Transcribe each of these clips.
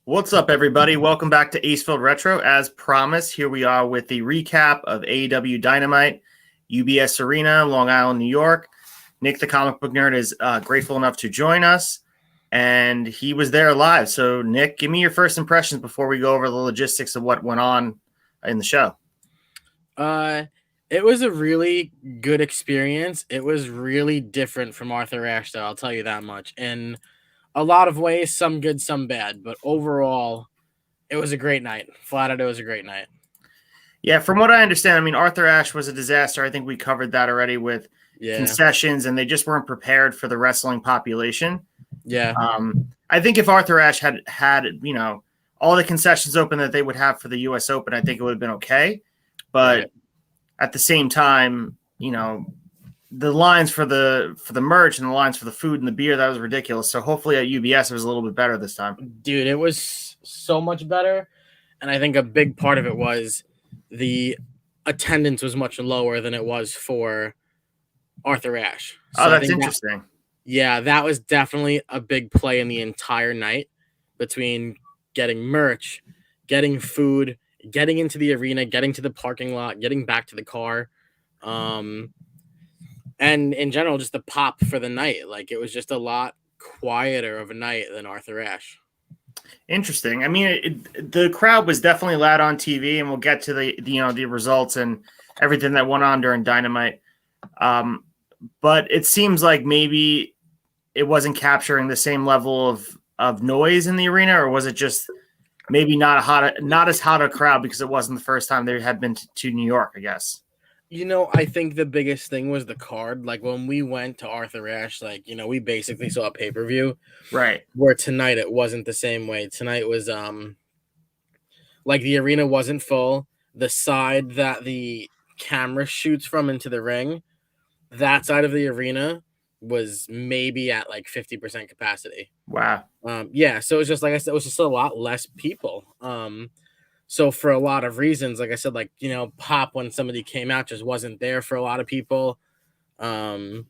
What's up, everybody? Welcome back to Acefield Retro. As promised, here we are with the recap of AEW Dynamite, UBS Arena, Long Island, New York. Nick, the comic book nerd, is grateful enough to join us, and he was there live. So, Nick, give me your first impressions before we go over the logistics of what went on in the show. It was a really good experience. It was really different from Arthur Ashe, though, I'll tell you that much. In a lot of ways, some good, some bad, but overall, it was a great night. Flat out, it was a great night. Yeah, from what I understand, I mean, Arthur Ashe was a disaster. I think we covered that already with concessions, and they just weren't prepared for the wrestling population. Yeah. I think if Arthur Ashe had all the concessions open that they would have for the U.S. Open, I think it would have been okay. But at the same time, the lines for the merch and the lines for the food and the beer, that was ridiculous. So hopefully at UBS it was a little bit better this time. Dude, it was so much better. And I think a big part of it was the attendance was much lower than it was for Arthur Ashe. So that's interesting. That was definitely a big play in the entire night between getting merch, getting food, getting into the arena, getting to the parking lot, getting back to the car. And in general, just the pop for the night. Like, it was just a lot quieter of a night than Arthur Ashe. Interesting. I mean, the crowd was definitely loud on TV, and we'll get to the results and everything that went on during Dynamite. But it seems like maybe it wasn't capturing the same level of noise in the arena, or was it just maybe not as hot a crowd because it wasn't the first time they had been to New York, I guess. I think the biggest thing was the card. Like, when we went to Arthur Ashe, we basically saw a pay-per-view. Right. Where tonight it wasn't the same way. Tonight was the arena wasn't full. The side that the camera shoots from into the ring, that side of the arena was maybe at 50% capacity. Wow. So it was just, like I said, it was just a lot less people. So for a lot of reasons, like I said, pop when somebody came out just wasn't there for a lot of people. But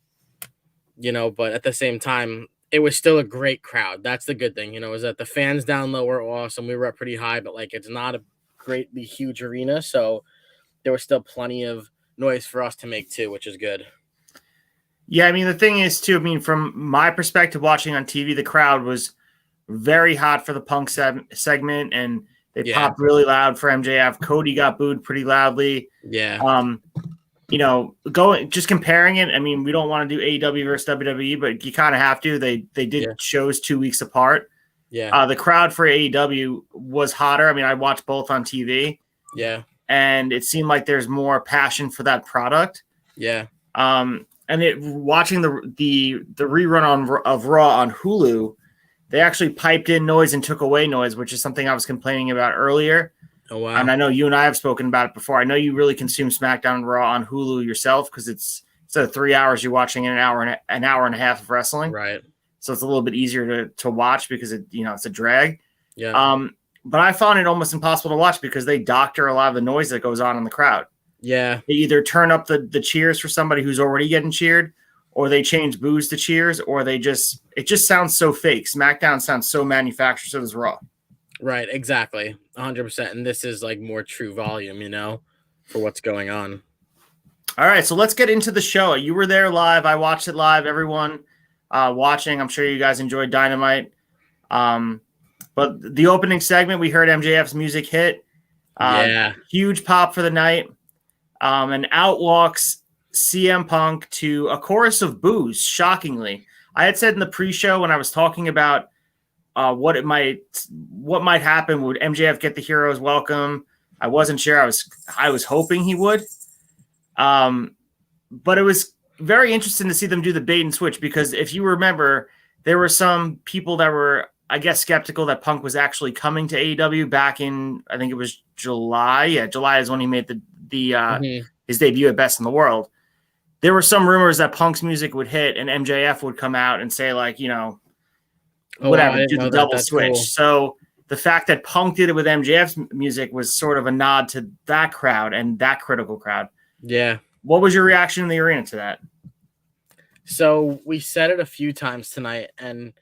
at the same time, it was still a great crowd. That's the good thing, is that the fans down low were awesome. We were up pretty high, but it's not a greatly huge arena. So there was still plenty of noise for us to make too, which is good. Yeah, I mean, the thing is, too, from my perspective watching on TV, the crowd was very hot for the Punk segment, and they popped really loud for MJF. Cody got booed pretty loudly. Yeah. Just comparing it, I mean, we don't want to do AEW versus WWE, but you kind of have to. They did shows 2 weeks apart. Yeah. The crowd for AEW was hotter. I mean, I watched both on TV. Yeah. And it seemed like there's more passion for that product. Yeah. And watching the rerun of Raw on Hulu, they actually piped in noise and took away noise, which is something I was complaining about earlier. Oh, wow. And I know you and I have spoken about it before. I know you really consume SmackDown and Raw on Hulu yourself because instead of 3 hours, you're watching an hour and a half of wrestling. Right. So it's a little bit easier to watch because it's a drag. Yeah. But I found it almost impossible to watch because they doctor a lot of the noise that goes on in the crowd. Yeah. They either turn up the cheers for somebody who's already getting cheered, or they change boos to cheers, or it just sounds so fake. SmackDown sounds so manufactured, so does Raw. Right, exactly. 100%. And this is more true volume, for what's going on. All right, so let's get into the show. You were there live. I watched it live. Everyone watching, I'm sure you guys enjoyed Dynamite. But the opening segment, we heard MJF's music hit. Huge pop for the night. And out walks CM Punk to a chorus of boos, shockingly. I had said in the pre-show when I was talking about what might happen. Would MJF get the hero's welcome? I wasn't sure. I was hoping he would. But it was very interesting to see them do the bait and switch, because if you remember, there were some people that were, I guess, skeptical that Punk was actually coming to AEW back in, I think it was July. Yeah, July is when he made his debut at Best in the World. There were some rumors that Punk's music would hit and MJF would come out and say, whatever, do the double switch. Cool. So the fact that Punk did it with MJF's music was sort of a nod to that crowd and that critical crowd. Yeah. What was your reaction in the arena to that? So we said it a few times tonight, and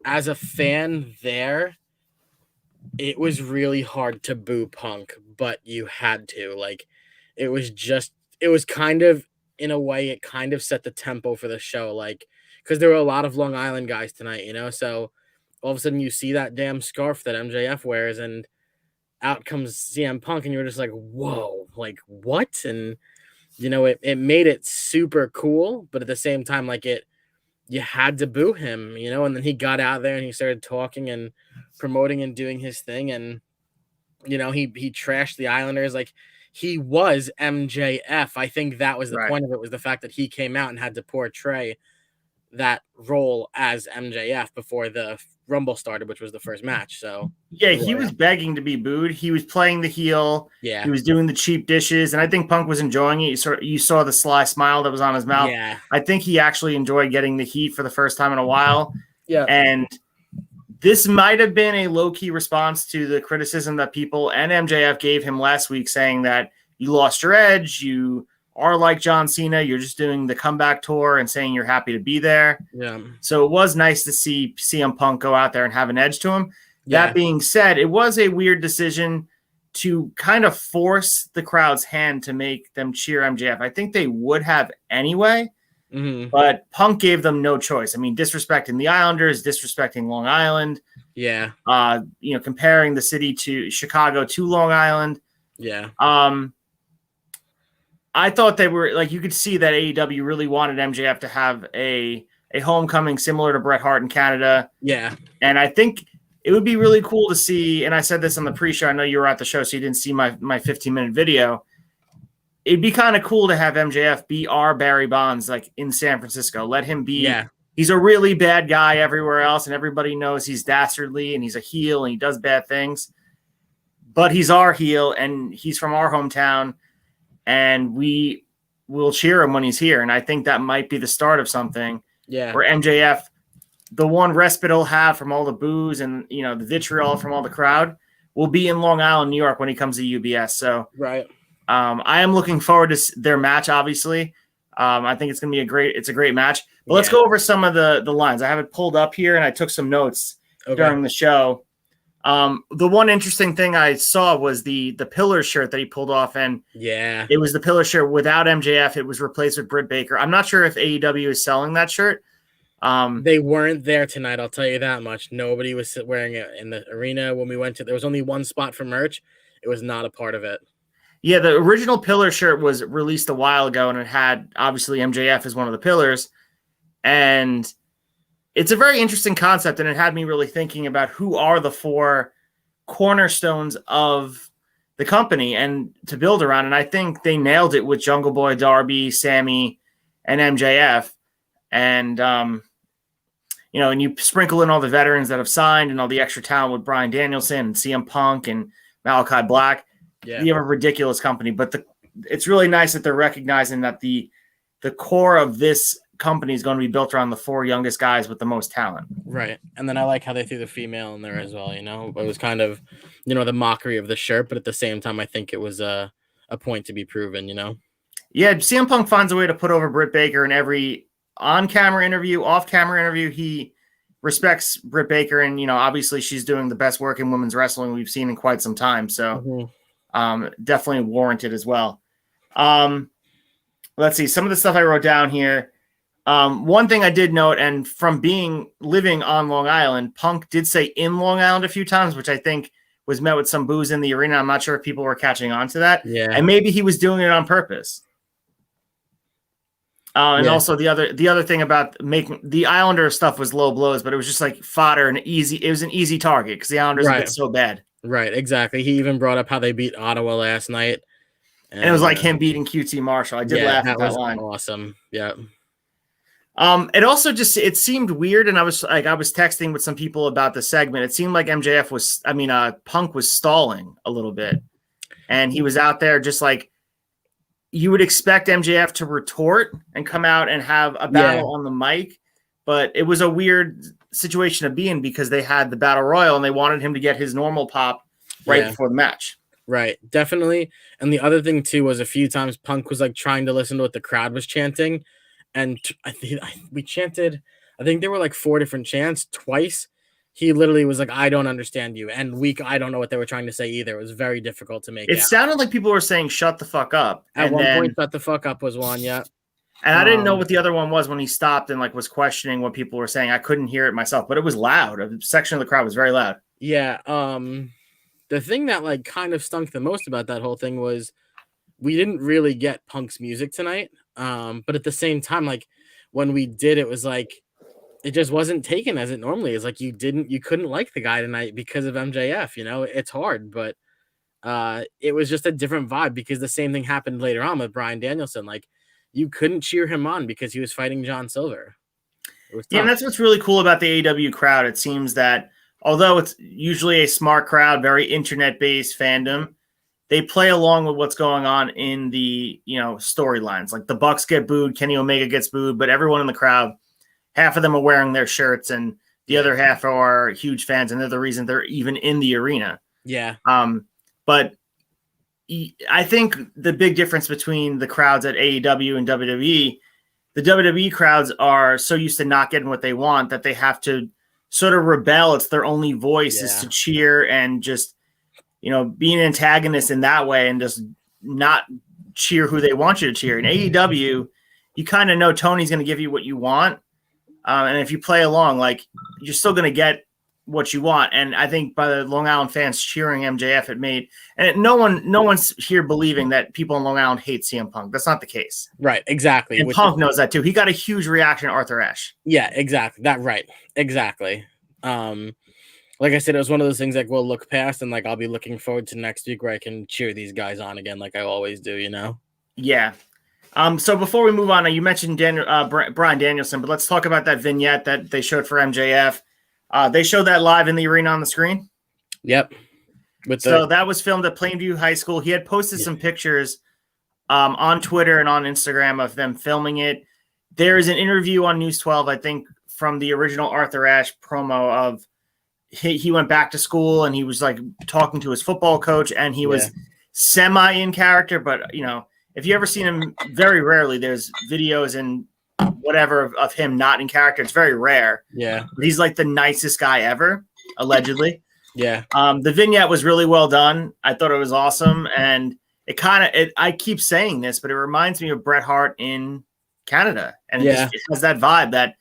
as a fan there, it was really hard to boo Punk, but you had to. Like, it was kind of, in a way, it kind of set the tempo for the show. Like, because there were a lot of Long Island guys tonight, so all of a sudden you see that damn scarf that MJF wears, and out comes CM Punk, and you're just like, whoa, like, what? And, it made it super cool, but at the same time, like, you had to boo him, and then he got out there and he started talking and promoting and doing his thing, and he trashed the Islanders like he was MJF. I think that was the point of it, was the fact that he came out and had to portray that role as MJF before the Rumble started, which was the first match. So yeah, he was begging to be booed. He was playing the heel. Yeah, he was doing the cheap dishes, and I think Punk was enjoying it. You saw the sly smile that was on his mouth. Yeah, I think he actually enjoyed getting the heat for the first time in a while. Yeah, and this might have been a low-key response to the criticism that people and MJF gave him last week, saying that you lost your edge, you are like John Cena, you're just doing the comeback tour and saying you're happy to be there. Yeah. So it was nice to see CM Punk go out there and have an edge to him. Yeah. That being said, it was a weird decision to kind of force the crowd's hand to make them cheer MJF. I think they would have anyway, but Punk gave them no choice. I mean, disrespecting the Islanders, disrespecting Long Island. Yeah. Comparing the city to Chicago to Long Island. Yeah. I thought they were, like, you could see that AEW really wanted MJF to have a homecoming similar to Bret Hart in Canada. Yeah. And I think it would be really cool to see, and I said this on the pre-show, I know you were at the show, so you didn't see my 15-minute video. It'd be kind of cool to have MJF be our Barry Bonds, like, in San Francisco. Let him be. Yeah. He's a really bad guy everywhere else, and everybody knows he's dastardly, and he's a heel, and he does bad things. But he's our heel, and he's from our hometown, and we will cheer him when he's here. And I think that might be the start of something. Yeah. Where MJF, the one respite he'll have from all the boos and, the vitriol from all the crowd, will be in Long Island, New York when he comes to UBS. So right. I am looking forward to their match, obviously. I think it's going to be a great match. But let's go over some of the lines. I have it pulled up here, and I took some notes during the show. The one interesting thing I saw was the Pillar shirt that he pulled off, and it was the Pillar shirt without MJF. It was replaced with Britt Baker. I'm not sure if AEW is selling that shirt. They weren't there tonight, I'll tell you that much. Nobody was wearing it in the arena when we went to. There was only one spot for merch. It was not a part of it. Yeah, the original Pillar shirt was released a while ago, and it had obviously MJF as one of the pillars, and it's a very interesting concept, and it had me really thinking about who are the four cornerstones of the company and to build around. And I think they nailed it with Jungle Boy, Darby, Sammy, and MJF. And, and you sprinkle in all the veterans that have signed and all the extra talent with Bryan Danielson and CM Punk and Malachi Black. Yeah. You have a ridiculous company, but it's really nice that they're recognizing that the core of this company is going to be built around the four youngest guys with the most talent. Right. And then I like how they threw the female in there as well. It was kind of, the mockery of the shirt, but at the same time, I think it was a point to be proven, Yeah. CM Punk finds a way to put over Britt Baker in every on-camera interview, off-camera interview. He respects Britt Baker, and, obviously she's doing the best work in women's wrestling we've seen in quite some time. So definitely warranted as well. Let's see some of the stuff I wrote down here. One thing I did note, and from living on Long Island, Punk did say in Long Island a few times, which I think was met with some boos in the arena. I'm not sure if people were catching on to that. Yeah. And maybe he was doing it on purpose. Also the other thing about making the Islander stuff was low blows, but it was just like fodder and it was an easy target because the Islanders get so bad. Right. Exactly. He even brought up how they beat Ottawa last night. And it was like him beating QT Marshall. I did laugh at that line. Awesome. Yeah. It also it seemed weird, and I was texting with some people about the segment. It seemed like Punk was stalling a little bit, and he was out there just like you would expect MJF to retort and come out and have a battle on the mic, but it was a weird situation to be in because they had the Battle Royal and they wanted him to get his normal pop before the match. Right, definitely. And the other thing too was a few times Punk was like trying to listen to what the crowd was chanting. And we chanted, I think there were like 4 different chants. Twice he literally was like, I don't understand you. And week, I don't know what they were trying to say either. It was very difficult to make It out. sounded like people were saying "shut the fuck up." At one point, shut the fuck up was one, yeah. And I didn't know what the other one was when he stopped and like was questioning what people were saying. I couldn't hear it myself, but it was loud. A section of the crowd was very loud. Yeah. The thing that like kind of stunk the most about that whole thing was we didn't really get Punk's music tonight. But at the same time, like when we did, it was like it just wasn't taken as it normally is. Like you couldn't like the guy tonight because of MJF. You know, it's hard, but it was just a different vibe because the same thing happened later on with Bryan Danielson. Like you couldn't cheer him on because he was fighting John Silver. Yeah, and that's what's really cool about the AEW crowd. It seems that although it's usually a smart crowd, very internet-based fandom, they play along with what's going on in the, storylines. Like the Bucks get booed, Kenny Omega gets booed, but everyone in the crowd, half of them are wearing their shirts and the other half are huge fans, and they're the reason they're even in the arena. Yeah. But I think the big difference between the crowds at AEW and WWE, the WWE crowds are so used to not getting what they want that they have to sort of rebel. It's their only voice is to cheer and just, be an antagonist in that way and just not cheer who they want you to cheer. In AEW, you kind of know Tony's going to give you what you want. And if you play along, like you're still going to get what you want. And I think by the Long Island fans cheering MJF, it made, and no one's here believing that people in Long Island hate CM Punk. That's not the case. Right. Exactly. And Punk knows that too. He got a huge reaction to Arthur Ashe. Yeah, exactly. Exactly. Like I said, it was one of those things like we'll look past and like, I'll be looking forward to next week where I can cheer these guys on again. Like I always do, Yeah. So before we move on, you mentioned Bryan Danielson, but let's talk about that vignette that they showed for MJF. They showed that live in the arena on the screen. Yep. So that was filmed at Plainview High School. He had posted some pictures on Twitter and on Instagram of them filming it. There is an interview on News 12, I think, from the original Arthur Ashe promo of he went back to school and he was like talking to his football coach and he was semi in character, but if you ever seen him, very rarely there's videos and whatever of him not in character. It's very rare. Yeah. But he's like the nicest guy ever, allegedly. Yeah. The vignette was really well done. I thought it was awesome. And I keep saying this, but it reminds me of Bret Hart in Canada. And it has that vibe that,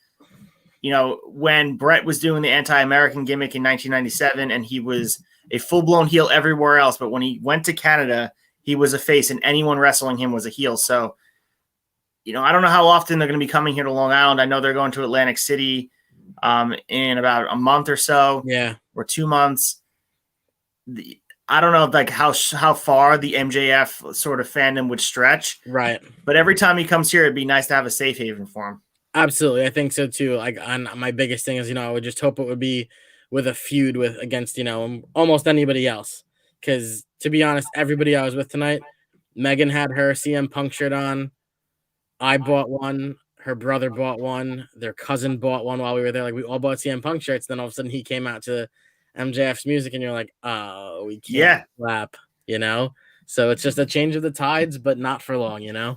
when Bret was doing the anti-American gimmick in 1997 and he was a full-blown heel everywhere else, but when he went to Canada, he was a face and anyone wrestling him was a heel. So, I don't know how often they're going to be coming here to Long Island. I know they're going to Atlantic City in about a month or so. Yeah. Or 2 months. I don't know like how far the MJF sort of fandom would stretch. Right. But every time he comes here, it'd be nice to have a safe haven for him. Absolutely. I think so too. Like my biggest thing is, I would just hope it would be with a feud against, almost anybody else. Because to be honest, everybody I was with tonight, Megan had her CM Punk shirt on. I bought one. Her brother bought one. Their cousin bought one while we were there. Like we all bought CM Punk shirts. Then all of a sudden he came out to MJF's music and you're like, oh, we can't clap, So it's just a change of the tides, but not for long, All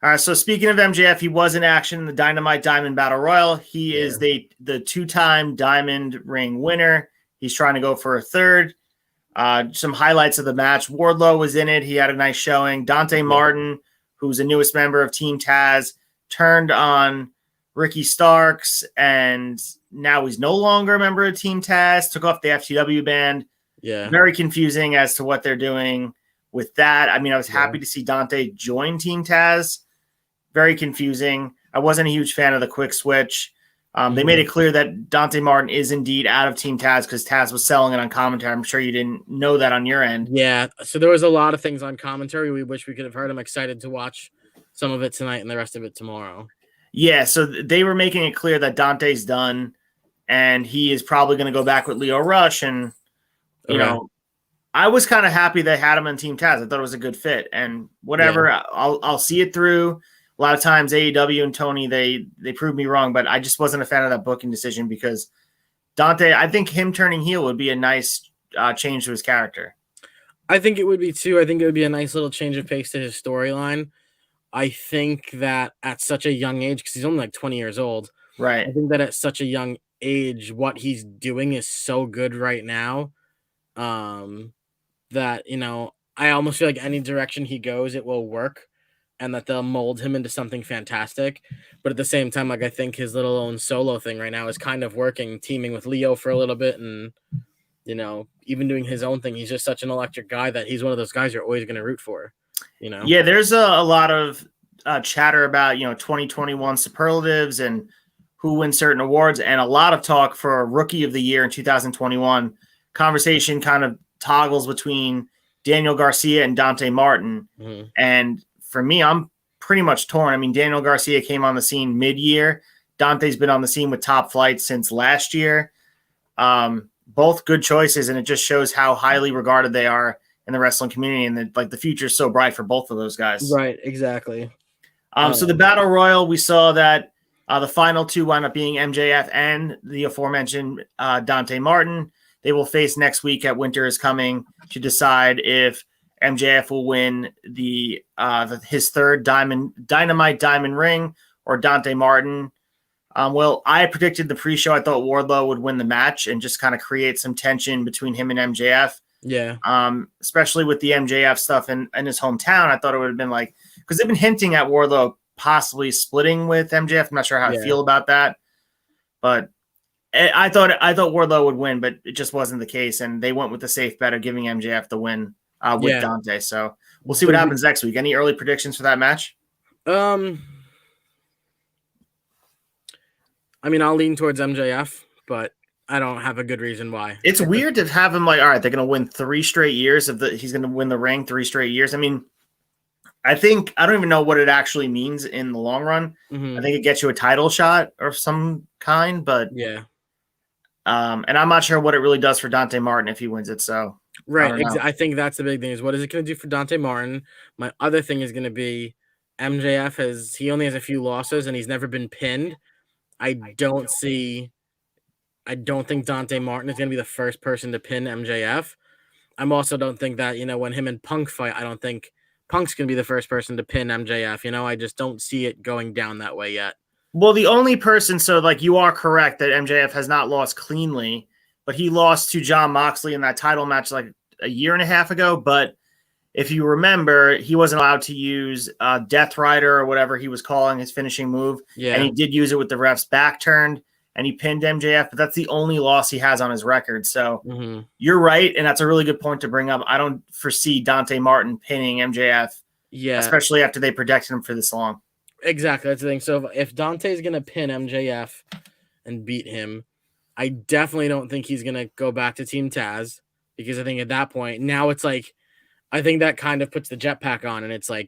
right, so speaking of MJF, he was in action in the Dynamite Diamond Battle Royal. He is the two-time Diamond Ring winner. He's trying to go for a third. Some highlights of the match. Wardlow was in it. He had a nice showing. Dante Martin, who's the newest member of Team Taz, turned on Ricky Starks, and now he's no longer a member of Team Taz, took off the FTW band. Yeah. Very confusing as to what they're doing with that. I mean, I was happy to see Dante join Team Taz. Very confusing. I wasn't a huge fan of the quick switch. They made it clear that Dante Martin is indeed out of Team Taz because Taz was selling it on commentary. I'm sure you didn't know that on your end. Yeah, so there was a lot of things on commentary we wish we could have heard. I'm excited to watch some of it tonight and the rest of it tomorrow. Yeah, so they were making it clear that Dante's done, and he is probably going to go back with Leo Rush. And, I was kind of happy they had him on Team Taz. I thought it was a good fit. And whatever, I'll see it through. A lot of times AEW and Tony, they proved me wrong, but I just wasn't a fan of that booking decision because Dante, I think him turning heel would be a nice change to his character. I think it would be too. I think it would be a nice little change of pace to his storyline. I think that at such a young age, because he's only like 20 years old, right? I think that at such a young age, what he's doing is so good right now, that, I almost feel like any direction he goes, it will work, and that they'll mold him into something fantastic. But at the same time, like, I think his little own solo thing right now is kind of working, teaming with Leo for a little bit, and even doing his own thing. He's just such an electric guy that he's one of those guys you're always going to root for. Yeah, there's a lot of chatter about 2021 superlatives and who wins certain awards, and a lot of talk for Rookie of the Year in 2021. Conversation kind of toggles between Daniel Garcia and Dante Martin. Mm-hmm. And for me, I'm pretty much torn. I mean, Daniel Garcia came on the scene mid-year. Dante's been on the scene with Top Flight since last year. Both good choices, and it just shows how highly regarded they are in the wrestling community, and that the future is so bright for both of those guys. Right, exactly. So the Battle Royal, we saw that the final two wound up being MJF and the aforementioned Dante Martin. They will face next week at Winter is Coming to decide if MJF will win his third Dynamite Diamond ring, or Dante Martin. Well, I predicted the pre-show. I thought Wardlow would win the match and just kind of create some tension between him and MJF. Yeah. Especially with the MJF stuff in his hometown. I thought it would have been because they've been hinting at Wardlow possibly splitting with MJF. I'm not sure how I feel about that, but I thought Wardlow would win, but it just wasn't the case, and they went with the safe bet of giving MJF the win with Dante. So we'll see what happens next week. Any early predictions for that match? I mean, I'll lean towards MJF, but I don't have a good reason why. It's weird to have him all right, they're going to win 3 straight years he's going to win the ring 3 straight years. I mean, I don't even know what it actually means in the long run. Mm-hmm. I think it gets you a title shot of some kind, but yeah. And I'm not sure what it really does for Dante Martin if he wins it. So right, I think that's the big thing, is what is it going to do for Dante Martin? My other thing is going to be MJF he only has a few losses and he's never been pinned. I don't think Dante Martin is going to be the first person to pin MJF. I also don't think that, when him and Punk fight, I don't think Punk's going to be the first person to pin MJF. I just don't see it going down that way yet. Well, the only person, so you are correct that MJF has not lost cleanly, but he lost to Jon Moxley in that title match a year and a half ago. But if you remember, he wasn't allowed to use Death Rider or whatever he was calling his finishing move. Yeah. And he did use it with the ref's back turned, and he pinned MJF, but that's the only loss he has on his record. So You're right, and that's a really good point to bring up. I don't foresee Dante Martin pinning MJF, especially after they protected him for this long. Exactly, that's the thing. So if Dante's going to pin MJF and beat him, I definitely don't think he's going to go back to Team Taz, because I think at that point, now it's I think that kind of puts the jetpack on, and it's all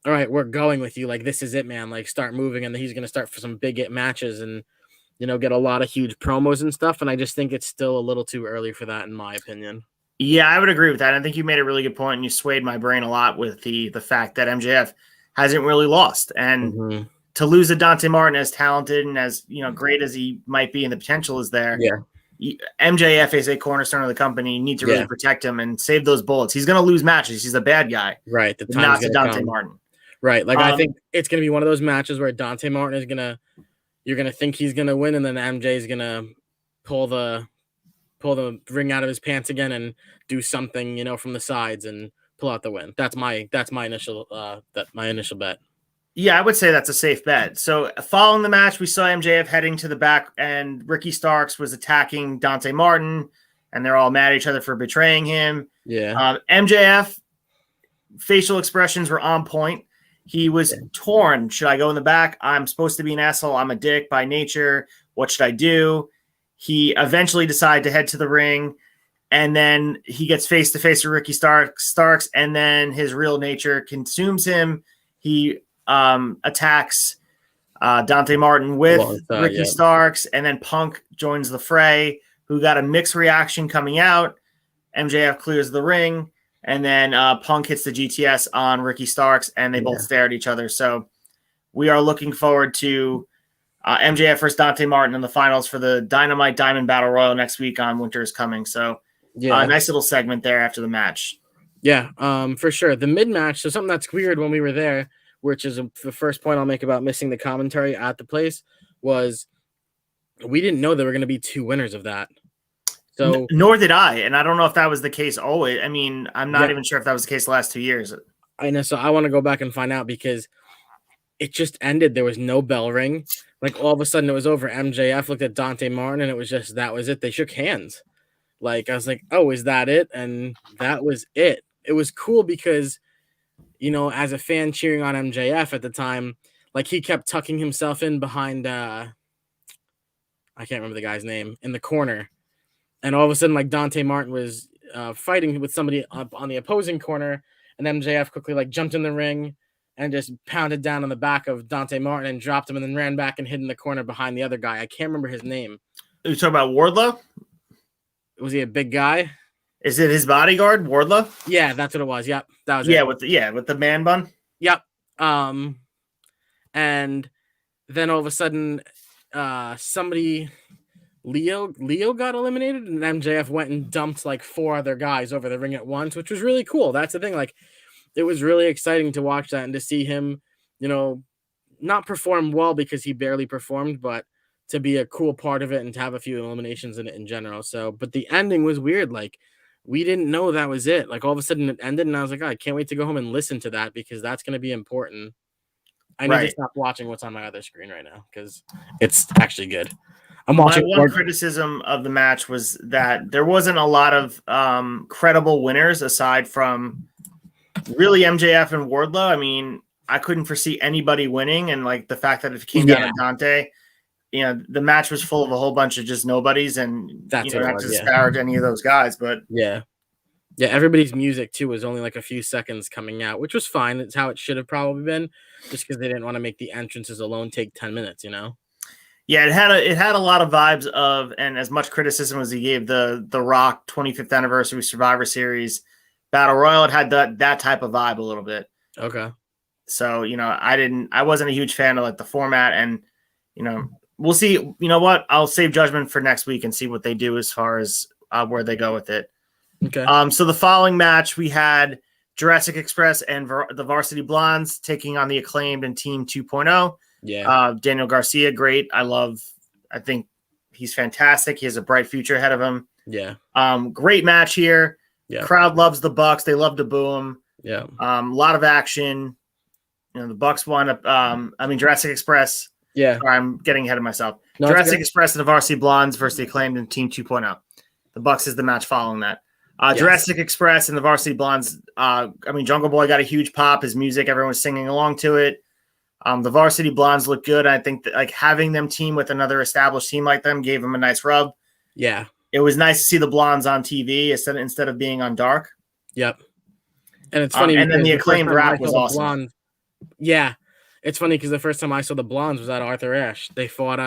right, we're going with you. This is it, man. Start moving, and then he's going to start for some big matches and, get a lot of huge promos and stuff. And I just think it's still a little too early for that, in my opinion. Yeah, I would agree with that. I think you made a really good point, and you swayed my brain a lot with the fact that MJF hasn't really lost. And to lose a Dante Martin, as talented and as great as he might be, and the potential is there. Yeah. MJF is a cornerstone of the company. You need to really protect him and save those bullets. He's going to lose matches. He's a bad guy. Right. The not time's to Dante come. Martin. Right. I think it's going to be one of those matches where Dante Martin is you're going to think he's going to win, and then MJ is going to pull the ring out of his pants again and do something, from the sides and pull out the win. That's my initial bet. Yeah, I would say that's a safe bet. So following the match, we saw MJF heading to the back, and Ricky Starks was attacking Dante Martin, and they're all mad at each other for betraying him. Yeah. MJF facial expressions were on point. He was torn. Should I go in the back? I'm supposed to be an asshole. I'm a dick by nature. What should I do? He eventually decided to head to the ring, and then he gets face to face with Ricky Starks, and then his real nature consumes him. He attacks Dante Martin with Ricky Starks, and then Punk joins the fray, who got a mixed reaction coming out. MJF clears the ring, and then Punk hits the GTS on Ricky Starks, and they both stare at each other. So we are looking forward to MJF versus Dante Martin in the finals for the Dynamite Diamond Battle Royal next week on Winter is Coming. So nice little segment there after the match. Yeah, for sure. The mid-match, so something that's weird when we were there, which is the first point I'll make about missing the commentary at the place, was we didn't know there were going to be 2 winners of that. So Nor did I, and I don't know if that was the case always. I mean, I'm not Yeah. even sure if that was the case the last 2 years. I know. So I want to go back and find out because it just ended. There was no bell ring. Like all of a sudden it was over. MJF looked at Dante Martin and it was just, that was it. They shook hands. Like, I was like, oh, is that it? And that was it. It was cool because, you know, as a fan cheering on MJF at the time, like he kept tucking himself in behind, I can't remember the guy's name, in the corner. And all of a sudden, like Dante Martin was fighting with somebody up on the opposing corner, and MJF quickly like jumped in the ring and just pounded down on the back of Dante Martin and dropped him, and then ran back and hid in the corner behind the other guy. I can't remember his name. Are you talking about Wardlow? Was he a big guy? Is it his bodyguard, Wardlow? Yeah, that's what it was. Yep, that was it. With the man bun. Yep. And then all of a sudden, somebody. Leo got eliminated, and MJF went and dumped like 4 other guys over the ring at once, which was really cool. That's the thing. Like, it was really exciting to watch that and to see him, you know, not perform well because he barely performed, but to be a cool part of it and to have a few eliminations in it in general. So, but the ending was weird. Like, we didn't know that was it. Like, all of a sudden it ended, and I was like, oh, I can't wait to go home and listen to that because that's going to be important. I need to stop watching what's on my other screen right now because it's actually good. I'm watching. My one criticism of the match was that there wasn't a lot of credible winners aside from really MJF and Wardlow. I mean, I couldn't foresee anybody winning, and like the fact that it came down to Dante, you know, the match was full of a whole bunch of just nobodies, and that's not to disparage any of those guys, but yeah, everybody's music too was only like a few seconds coming out, which was fine. It's how it should have probably been, just because they didn't want to make the entrances alone take 10 minutes, you know. Yeah, it had a lot of vibes of, and as much criticism as he gave the Rock 25th anniversary Survivor Series Battle Royal, it had that type of vibe a little bit. Okay. So, you know, I wasn't a huge fan of like the format, and you know, we'll see. You know what? I'll save judgment for next week and see what they do as far as where they go with it. Okay. So the following match we had Jurassic Express and the Varsity Blondes taking on the Acclaimed and Team 2.0. Yeah. Daniel Garcia, great. I think he's fantastic. He has a bright future ahead of him. Yeah. Great match here. Yeah. Crowd loves the Bucks. They love to boo him. Yeah. A lot of action. You know, the Bucks won. Jurassic Express. Yeah. Sorry, I'm getting ahead of myself. No, Jurassic Express and the Varsity Blondes versus the Acclaimed and Team 2.0. The Bucks is the match following that. Yes. Jurassic Express and the Varsity Blondes. Jungle Boy got a huge pop. His music, everyone was singing along to it. The Varsity Blondes look good. I think that like having them team with another established team like them gave them a nice rub. Yeah. It was nice to see the Blondes on TV instead of being on Dark. Yep. And it's funny. And then the Acclaimed rap was awesome. Yeah. It's funny because the first time I saw the Blondes was at Arthur Ashe. They fought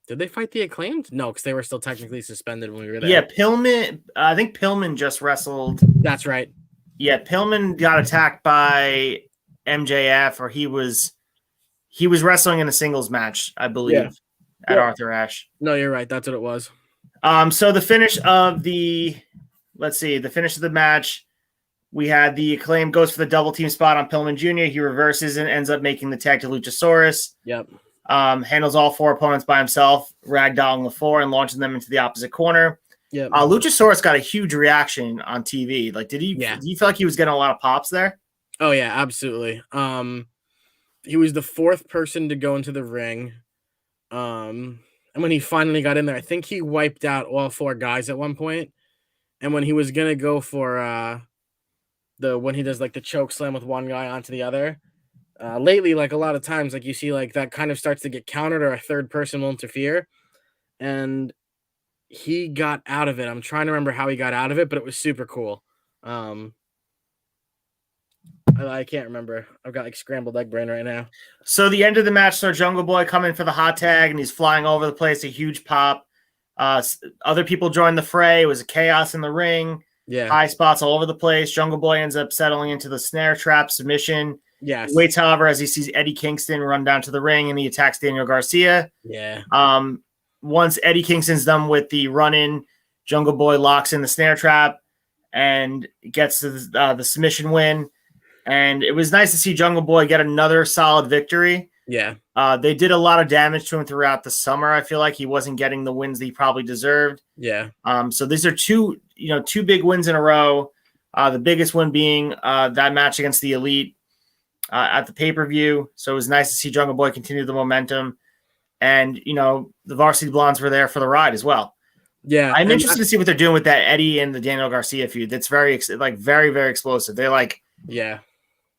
did they fight the Acclaimed? No, because they were still technically suspended when we were there. Yeah, Pillman. I think Pillman just wrestled. That's right. Yeah, Pillman got attacked by MJF, or he was wrestling in a singles match, I believe, at Arthur Ashe. No, you're right. That's what it was. So the finish of the match, we had the Acclaim goes for the double team spot on Pillman Jr. He reverses and ends up making the tag to Luchasaurus. Yep. Handles all 4 opponents by himself, ragdolling the 4 and launching them into the opposite corner. Yeah. Luchasaurus got a huge reaction on TV. Like, do you feel like he was getting a lot of pops there? Oh yeah, absolutely. He was the 4th person to go into the ring. And when he finally got in there, I think he wiped out all 4 guys at one point. And when he was gonna go for when he does like the choke slam with one guy onto the other, lately, like a lot of times, like you see like that kind of starts to get countered or a third person will interfere. And he got out of it. I'm trying to remember how he got out of it, but it was super cool. I can't remember. I've got like scrambled egg brain right now. So the end of the match saw Jungle Boy coming for the hot tag, and he's flying over the place, a huge pop. Other people joined the fray. It was a chaos in the ring. Yeah. High spots all over the place. Jungle Boy ends up settling into the snare trap submission. Yes. He waits, however, as he sees Eddie Kingston run down to the ring, and he attacks Daniel Garcia. Yeah. Once Eddie Kingston's done with the run-in, Jungle Boy locks in the snare trap and gets the submission win. And it was nice to see Jungle Boy get another solid victory. Yeah. They did a lot of damage to him throughout the summer. I feel like he wasn't getting the wins that he probably deserved. Yeah. So these are two big wins in a row. The biggest one being that match against the Elite at the pay-per-view. So it was nice to see Jungle Boy continue the momentum. And, the Varsity Blondes were there for the ride as well. Yeah. I'm interested to see what they're doing with that Eddie and the Daniel Garcia feud. That's very, very, very explosive. They're like, yeah,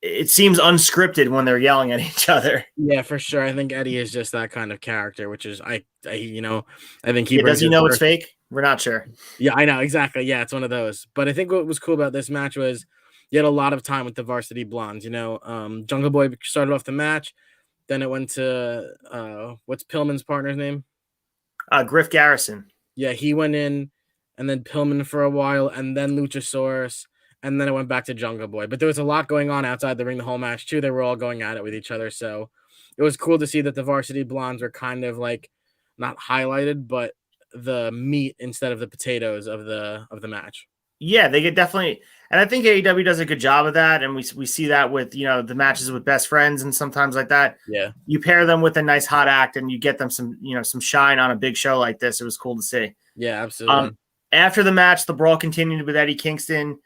it seems unscripted when they're yelling at each other. Yeah, for sure. I think Eddie is just that kind of character, which is, I think he does he know it's fake? We're not sure. Yeah, I know. Exactly. Yeah, it's one of those. But I think what was cool about this match was you had a lot of time with the Varsity Blondes. Jungle Boy started off the match. Then it went to what's Pillman's partner's name? Griff Garrison. Yeah, he went in, and then Pillman for a while, and then Luchasaurus, and then it went back to Jungle Boy. But there was a lot going on outside the ring the whole match too. They were all going at it with each other, so it was cool to see that the Varsity Blondes were kind of like not highlighted, but the meat instead of the potatoes of the match. Yeah, they get definitely, and I think AEW does a good job of that, and we see that with the matches with best friends and sometimes like that. Yeah, you pair them with a nice hot act, and you get them some shine on a big show like this. It was cool to see. Yeah, absolutely. After the match, the brawl continued with Eddie Kingston.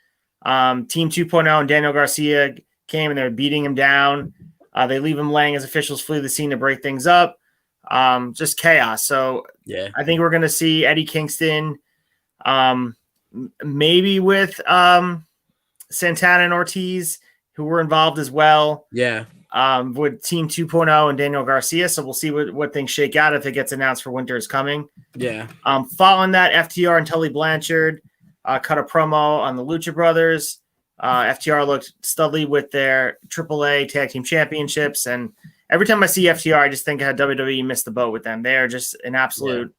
Team 2.0 and Daniel Garcia came and they were beating him down. They leave him laying as officials flee the scene to break things up. Just chaos. So yeah, I think we're going to see Eddie Kingston. Maybe with Santana and Ortiz, who were involved as well. Yeah. With Team 2.0 and Daniel Garcia. So we'll see what things shake out if it gets announced for Winter is Coming. Yeah. Following that, FTR and Tully Blanchard cut a promo on the Lucha Brothers. FTR looked studly with their AAA Tag Team Championships. And every time I see FTR, I just think how WWE missed the boat with them. They are just an absolute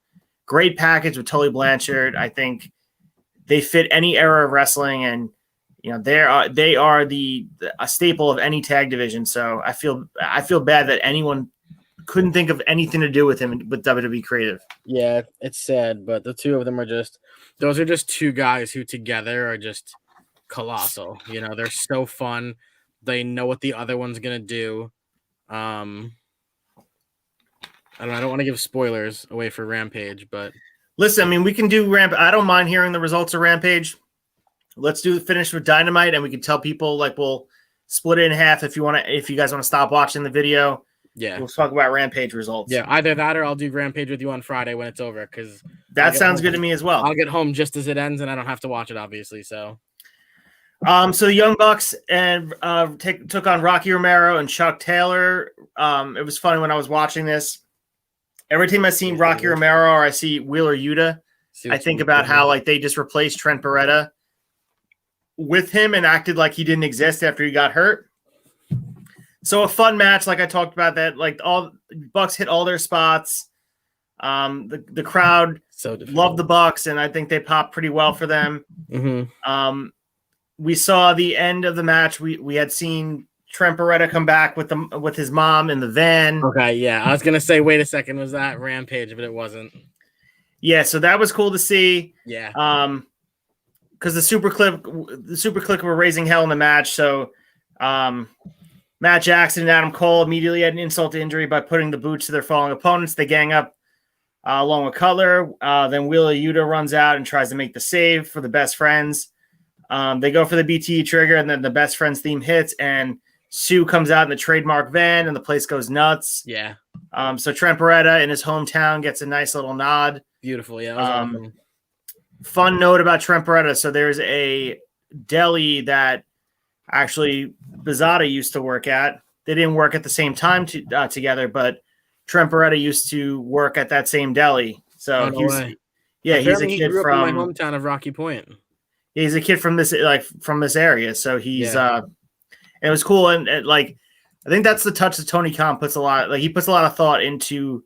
great package with Tully Blanchard. I think they fit any era of wrestling, and they are a staple of any tag division. So I feel bad that anyone couldn't think of anything to do with him with WWE creative. Yeah, it's sad, but the two of them are those are just two guys who together are just colossal. They're so fun. They know what the other one's gonna do. I don't want to give spoilers away for Rampage, but listen, I mean, we can do Rampage. I don't mind hearing the results of Rampage. Let's finish with Dynamite, and we can tell people we'll split it in half if you guys want to stop watching the video. Yeah, we'll talk about Rampage results. Yeah, either that or I'll do Rampage with you on Friday when it's over, because that sounds good to me as well. I'll get home just as it ends, and I don't have to watch it, obviously. So the Young Bucks and took on Rocky Romero and Chuck Taylor. It was funny when I was watching this. Every time I see Rocky Romero or I see Wheeler Yuta, I think about how they just replaced Trent Beretta with him and acted like he didn't exist after he got hurt. So a fun match, like I talked about that. All Bucks hit all their spots. The crowd loved the Bucks, and I think they popped pretty well for them. Mm-hmm. We saw the end of the match. We had seen Trent Beretta come back with his mom in the van. Okay, yeah. I was gonna say, wait a second, was that Rampage? But it wasn't. Yeah, so that was cool to see. Yeah. Because the Super Click were raising hell in the match. So Matt Jackson and Adam Cole immediately had an insult to injury by putting the boots to their falling opponents. They gang up along with Cutler. Then Wheeler Yuta runs out and tries to make the save for the Best Friends. They go for the BTE trigger, and then the Best Friends theme hits, and Sue comes out in the trademark van, and the place goes nuts. Yeah. So Trent Beretta in his hometown gets a nice little nod. Beautiful. Yeah. That was awesome. Fun note about Trent Beretta. So there's a deli that actually Bizzotta used to work at. They didn't work at the same time together, but Trent Beretta used to work at that same deli. So he's a kid from my hometown of Rocky Point. He's a kid from this area. So he's it was cool, and I think that's the touch that Tony Khan puts a lot. He puts a lot of thought into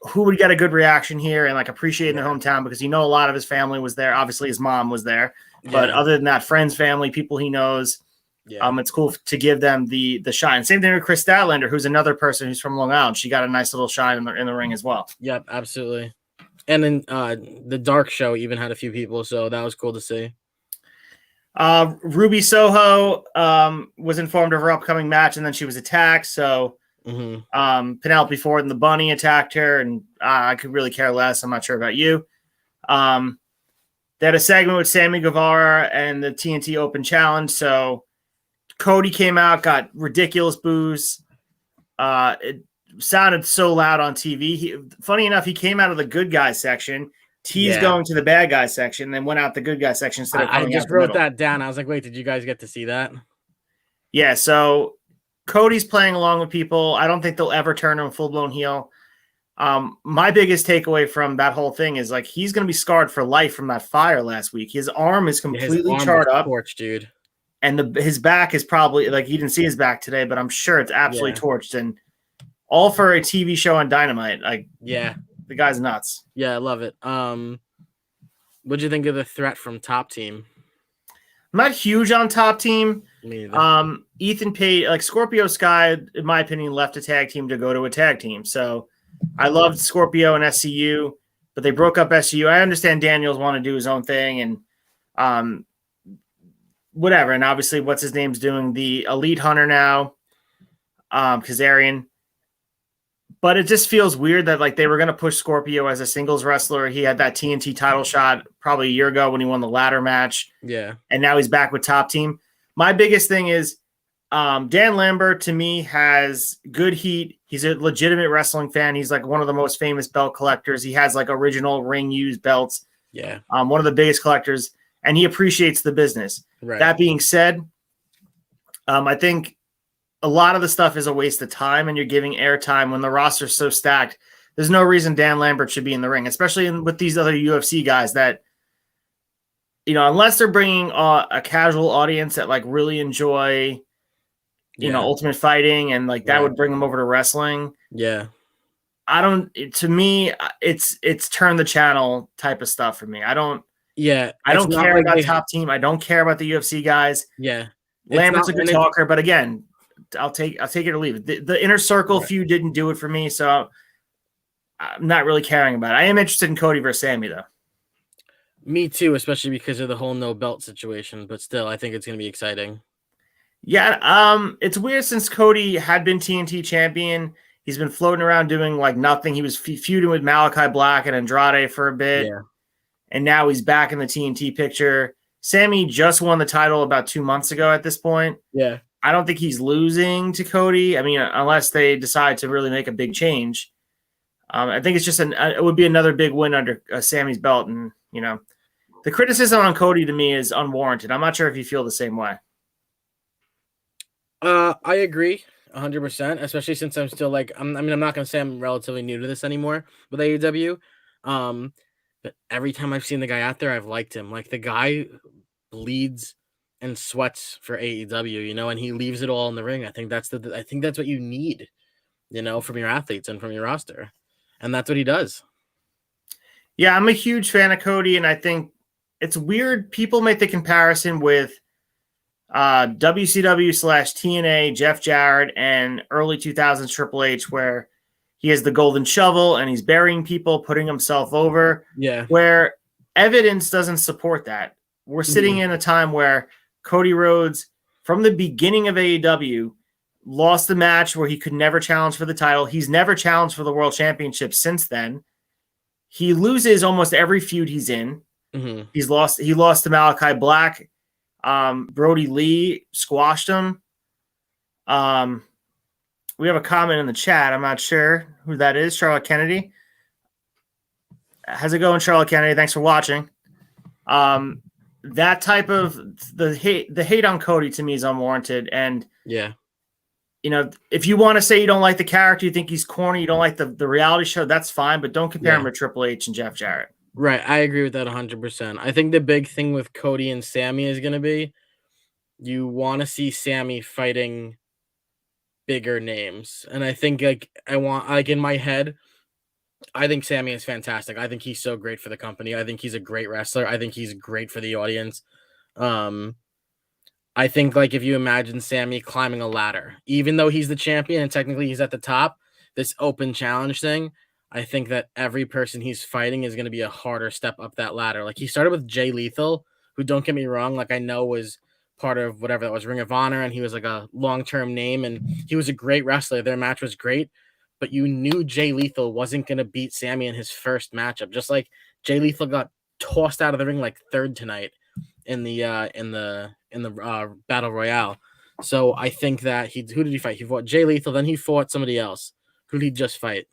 who would get a good reaction here and appreciating their hometown, because a lot of his family was there. Obviously, his mom was there, but other than that, friends, family, people he knows. Yeah. It's cool to give them the shine. Same thing with Chris Statlander, who's another person who's from Long Island. She got a nice little shine in the ring as well. Yep, absolutely. And then the Dark Show even had a few people, so that was cool to see. Ruby Soho was informed of her upcoming match, and then she was attacked. So Penelope Ford and the Bunny attacked her, and I could really care less. I'm not sure about you. They had a segment with Sammy Guevara and the TNT Open Challenge. So Cody came out, got ridiculous boos. It sounded so loud on TV. Funny enough, he came out of the good guy section. T's going to the bad guy section, then went out the good guy section instead of coming out. I just wrote that down. I was like, wait, did you guys get to see that? Yeah, so Cody's playing along with people. I don't think they'll ever turn him full-blown heel. My biggest takeaway from that whole thing is like he's going to be scarred for life from that fire last week. His arm is completely charred up, torched, dude. And his back is probably like you didn't see hid back today, but I'm sure it's absolutely torched. And all for a TV show on Dynamite. Like, the guy's nuts. Yeah, I love it. What'd you think of the threat from Top Team? I'm not huge on Top Team. Me either. Ethan Page, like Scorpio Sky, in my opinion, left a tag team to go to a tag team. So I loved Scorpio and SCU, but they broke up SCU. I understand Daniels want to do his own thing and whatever. And obviously, what's his name's doing the Elite Hunter now, Kazarian. But it just feels weird that like they were going to push Scorpio as a singles wrestler. He had that TNT title shot probably a year ago when he won the ladder match. Yeah. And now he's back with Top Team. My biggest thing is Dan Lambert, to me, has good heat. He's a legitimate wrestling fan. He's like one of the most famous belt collectors. He has like original ring used belts. Yeah. One of the biggest collectors, and he appreciates the business. Right. That being said, I think a lot of the stuff is a waste of time, and you're giving airtime when the roster's so stacked. There's no reason Dan Lambert should be in the ring, especially with these other UFC guys that, you know, unless they're bringing a casual audience that like really enjoy, you know, Ultimate Fighting and like that would bring them over to wrestling. Yeah. To me, it's turn the channel type of stuff for me. I don't care about Top Team. I don't care about the UFC guys. Yeah. Lambert's a good talker, but again, I'll take it or leave it. The Inner Circle feud didn't do it for me, so I'm not really caring about it. I am interested in Cody versus Sammy, though. Me too, especially because of the whole no belt situation. But still, I think it's going to be exciting. Yeah, it's weird since Cody had been TNT champion. He's been floating around doing like nothing. He was feuding with Malachi Black and Andrade for a bit, and now he's back in the TNT picture. Sammy just won the title about 2 months ago at this point. Yeah. I don't think he's losing to Cody. I mean, unless they decide to really make a big change. I think it's just it would be another big win under Sammy's belt. And, you know, the criticism on Cody to me is unwarranted. I'm not sure if you feel the same way. I agree 100%, especially since I'm still like, I'm not going to say I'm relatively new to this anymore with AEW. But every time I've seen the guy out there, I've liked him. Like the guy bleeds and sweats for AEW, you know, and he leaves it all in the ring. I think that's what you need, you know, from your athletes and from your roster. And that's what he does. Yeah, I'm a huge fan of Cody, and I think it's weird. People make the comparison with WCW/TNA, Jeff Jarrett, and early 2000s Triple H, where he has the golden shovel and he's burying people, putting himself over. Yeah. Where evidence doesn't support that. We're sitting in a time where Cody Rhodes, from the beginning of AEW, lost the match where he could never challenge for the title. He's never challenged for the world championship since then. He loses almost every feud he's in. Mm-hmm. He lost to Malachi Black. Brody Lee squashed him. We have a comment in the chat. I'm not sure who that is. Charlotte Kennedy. How's it going, Charlotte Kennedy? Thanks for watching. That type of the hate on Cody to me is unwarranted. And yeah, you know, if you want to say you don't like the character, you think he's corny, you don't like the reality show, that's fine. But don't compare him to Triple H and Jeff Jarrett. Right. I agree with that 100%. I think the big thing with Cody and Sammy is going to be you want to see Sammy fighting bigger names. And I think in my head, I think Sammy is fantastic. I think he's so great for the company. I think he's a great wrestler. I think he's great for the audience. I think like if you imagine Sammy climbing a ladder, even though he's the champion and technically he's at the top, this open challenge thing, I think that every person he's fighting is going to be a harder step up that ladder. Like he started with Jay Lethal, who, don't get me wrong, like I know was part of whatever that was, Ring of Honor, and he was like a long-term name, and he was a great wrestler. Their match was great, but you knew Jay Lethal wasn't going to beat Sammy in his first matchup. Just like Jay Lethal got tossed out of the ring like third tonight in the Battle Royale. So I think that who did he fight? He fought Jay Lethal, then he fought somebody else. Who did he just fight?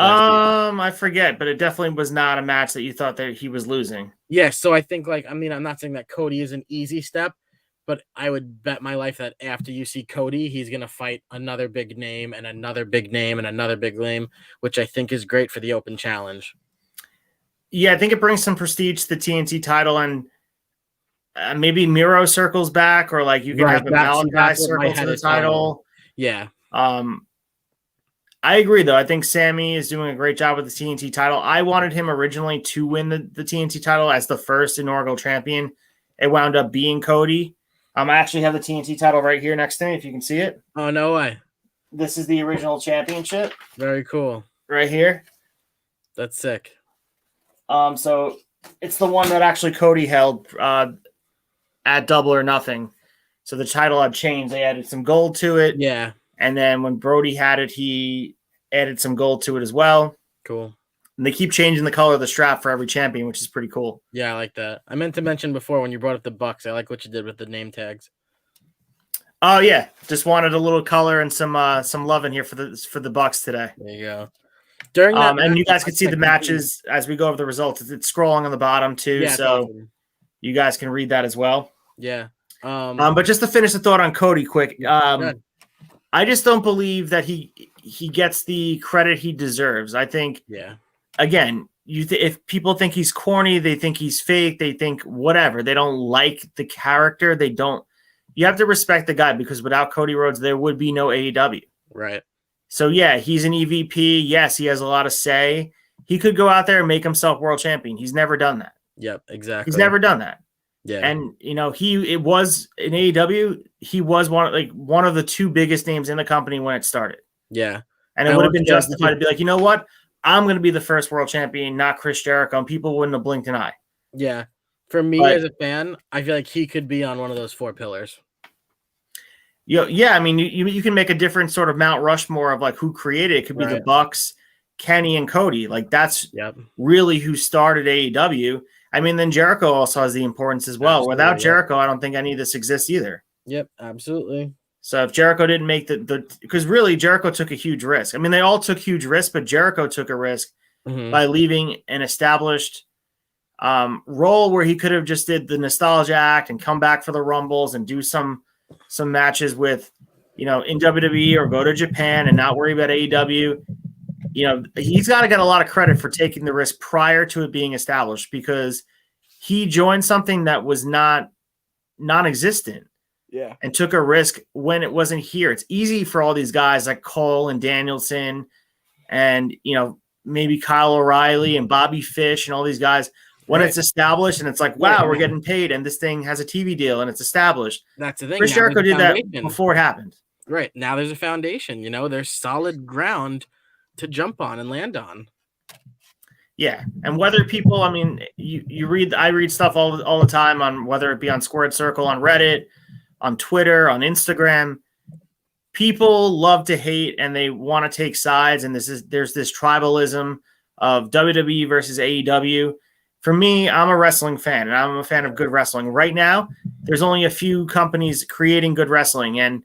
I forget, but it definitely was not a match that you thought that he was losing. Yeah, so I think I'm not saying that Cody is an easy step, but I would bet my life that after you see Cody, he's going to fight another big name and another big name and another big name, which I think is great for the open challenge. Yeah, I think it brings some prestige to the TNT title, and maybe Miro circles back, or like you can have a Malachi circle to the title. Yeah. I agree, though. I think Sammy is doing a great job with the TNT title. I wanted him originally to win the TNT title as the first inaugural champion. It wound up being Cody. I actually have the TNT title right here next to me, if you can see it. Oh, no way. This is the original championship. Very cool. Right here. That's sick. So it's the one that actually Cody held at Double or Nothing. So the title had changed. They added some gold to it. Yeah. And then when Brody had it, he added some gold to it as well. Cool. And they keep changing the color of the strap for every champion, which is pretty cool. Yeah, I like that. I meant to mention before when you brought up the Bucks, I like what you did with the name tags. Oh yeah, just wanted a little color and some love in here for the Bucks today. There you go. During that and you guys can see the matches as we go over the results. It's scrolling on the bottom too, yeah, so awesome. You guys can read that as well. Yeah. But just to finish the thought on Cody quick, I just don't believe that he gets the credit he deserves. I think, again, if people think he's corny, they think he's fake, they think whatever. They don't like the character. They don't. You have to respect the guy, because without Cody Rhodes, there would be no AEW. Right. So, yeah, he's an EVP. Yes, he has a lot of say. He could go out there and make himself world champion. He's never done that. Yep, exactly. He's never done that. Yeah. And, it was in AEW, he was one of the two biggest names in the company when it started. Yeah. And it would have been justified to be like, you know what? I'm going to be the first world champion, not Chris Jericho. And people wouldn't have blinked an eye. Yeah. For me as a fan, I feel like he could be on one of those 4 pillars. Yeah, I mean, you can make a different sort of Mount Rushmore of like who created it. It could be the Bucks, Kenny, and Cody. Like that's really who started AEW. I mean, then Jericho also has the importance as well. Absolutely, without Jericho, I don't think any of this exists either. Yep, absolutely. So if Jericho didn't make because really Jericho took a huge risk. I mean, they all took huge risks, but Jericho took a risk by leaving an established role where he could have just did the nostalgia act and come back for the Rumbles and do some matches with, in WWE or go to Japan and not worry about AEW. He's got to get a lot of credit for taking the risk prior to it being established, because he joined something that was non-existent. Yeah. And took a risk when it wasn't here. It's easy for all these guys like Cole and Danielson and, maybe Kyle O'Reilly and Bobby Fish and all these guys when it's established and it's like, wow, we're getting paid and this thing has a TV deal and it's established. That's the thing. Chris Jericho did that before it happened. Right. Now there's a foundation, there's solid ground to jump on and land on. Yeah. And whether people, I mean, I read stuff all the time on whether it be on Squared Circle, on Reddit, on Twitter, on Instagram. People love to hate and they want to take sides. And there's this tribalism of WWE versus AEW. For me, I'm a wrestling fan and I'm a fan of good wrestling. Right now, there's only a few companies creating good wrestling. And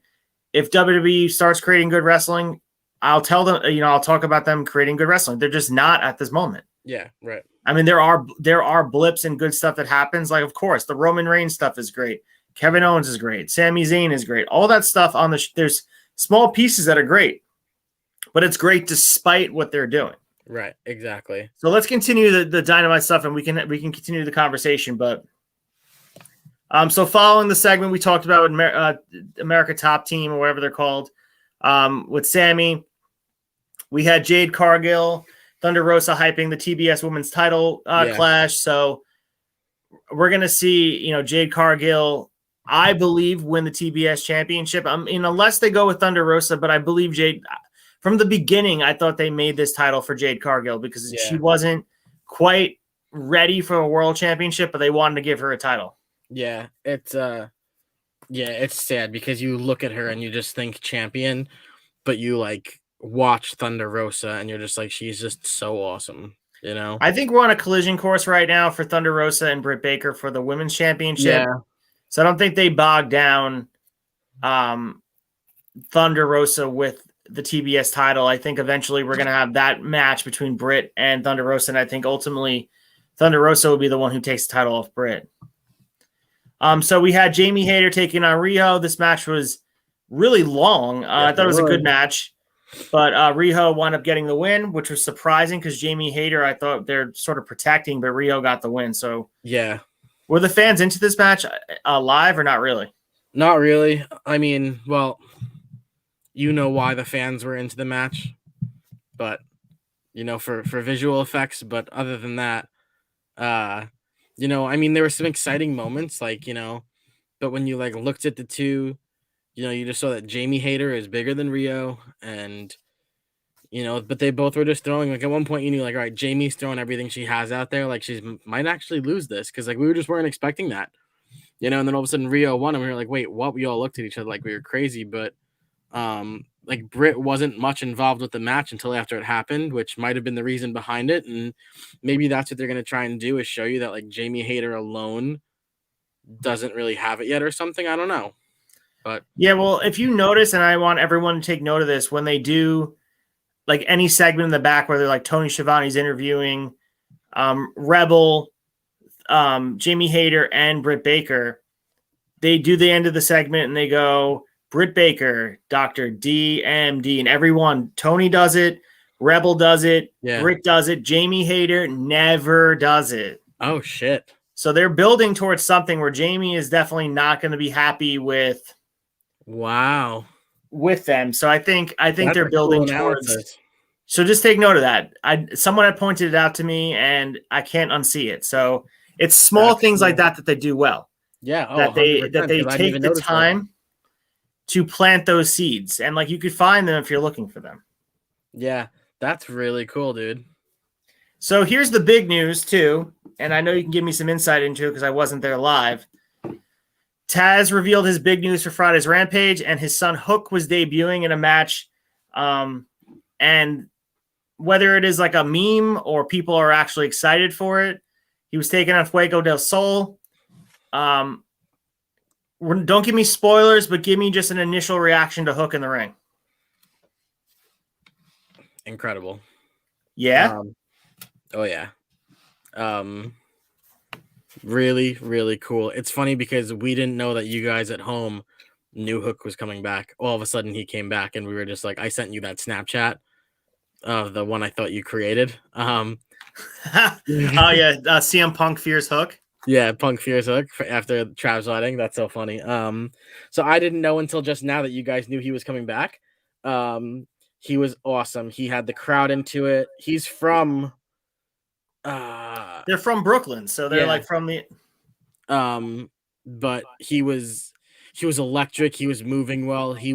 if WWE starts creating good wrestling, I'll tell them, I'll talk about them creating good wrestling. They're just not at this moment. Yeah, right. I mean, there are blips and good stuff that happens. Like, of course, the Roman Reigns stuff is great. Kevin Owens is great. Sami Zayn is great. All that stuff on there's small pieces that are great, but it's great despite what they're doing. Right. Exactly. So let's continue the Dynamite stuff and we can continue the conversation. But so following the segment we talked about America Top Team or whatever they're called with Sammy, we had Jade Cargill, Thunder Rosa hyping the TBS Women's Title clash. So we're going to see, Jade Cargill, I believe, win the TBS championship. I mean, unless they go with Thunder Rosa, but I believe Jade, from the beginning, I thought they made this title for Jade Cargill because she wasn't quite ready for a world championship, but they wanted to give her a title. Yeah, it's Yeah, it's sad because you look at her and you just think champion, but you like watch Thunder Rosa and you're just like, she's just so awesome, you know? I think we're on a collision course right now for Thunder Rosa and Britt Baker for the women's championship. Yeah. So I don't think they bog down Thunder Rosa with the TBS title. I think eventually we're going to have that match between Britt and Thunder Rosa, and I think ultimately Thunder Rosa will be the one who takes the title off Britt. So we had Jamie Hayter taking on Riho. This match was really long. I thought it was a good match, but Riho wound up getting the win, which was surprising because Jamie Hayter, I thought they're sort of protecting, but Riho got the win. So yeah. Were the fans into this match live or not really? Not really. I mean, well, you know why the fans were into the match, but for visual effects. But other than that, I mean, there were some exciting moments, but when you looked at the two, you just saw that Jamie Hayter is bigger than Riho, and but they both were just throwing. At one point, you knew, all right, Jamie's throwing everything she has out there. She might actually lose this because we weren't expecting that, and then all of a sudden Riho won, and we were like, wait, what? We all looked at each other like we were crazy, but Britt wasn't much involved with the match until after it happened, which might have been the reason behind it. And maybe that's what they're going to try and do, is show you that Jamie Hayter alone doesn't really have it yet or something. I don't know. But yeah, well, if you notice, and I want everyone to take note of this, when they do any segment in the back where they're Tony Schiavone's interviewing Rebel, Jamie Hayter, and Britt Baker, they do the end of the segment and they go, Britt Baker, Dr. DMD, and everyone. Tony does it. Rebel does it. Yeah. Britt does it. Jamie Hayter never does it. Oh, shit. So they're building towards something where Jamie is definitely not going to be happy with. Wow. With them. So I think they're building towards. So just take note of that. Someone had pointed it out to me, and I can't unsee it. So it's small things like that they do well. Yeah. Oh, that they take the time to plant those seeds, and you could find them if you're looking for them. Yeah, that's really cool, dude. So here's the big news too, and I know you can give me some insight into it because I wasn't there live. Taz revealed his big news for Friday's Rampage, and his son Hook was debuting in a match. And whether it is a meme or people are actually excited for it, he was taking on Fuego del Sol. Don't give me spoilers, but give me just an initial reaction to Hook in the ring. Incredible. Yeah. Oh yeah. Really, really cool. It's funny because we didn't know that you guys at home knew Hook was coming back. All of a sudden he came back, and we were just I sent you that Snapchat of the one I thought you created. Oh yeah, CM Punk fears Hook. Yeah, Punk fears Hook after Trav's wedding. That's so funny. So I didn't know until just now that you guys knew he was coming back. He was awesome. He had the crowd into it. He's from they're from Brooklyn, so they're from the but he was electric. He was moving well. He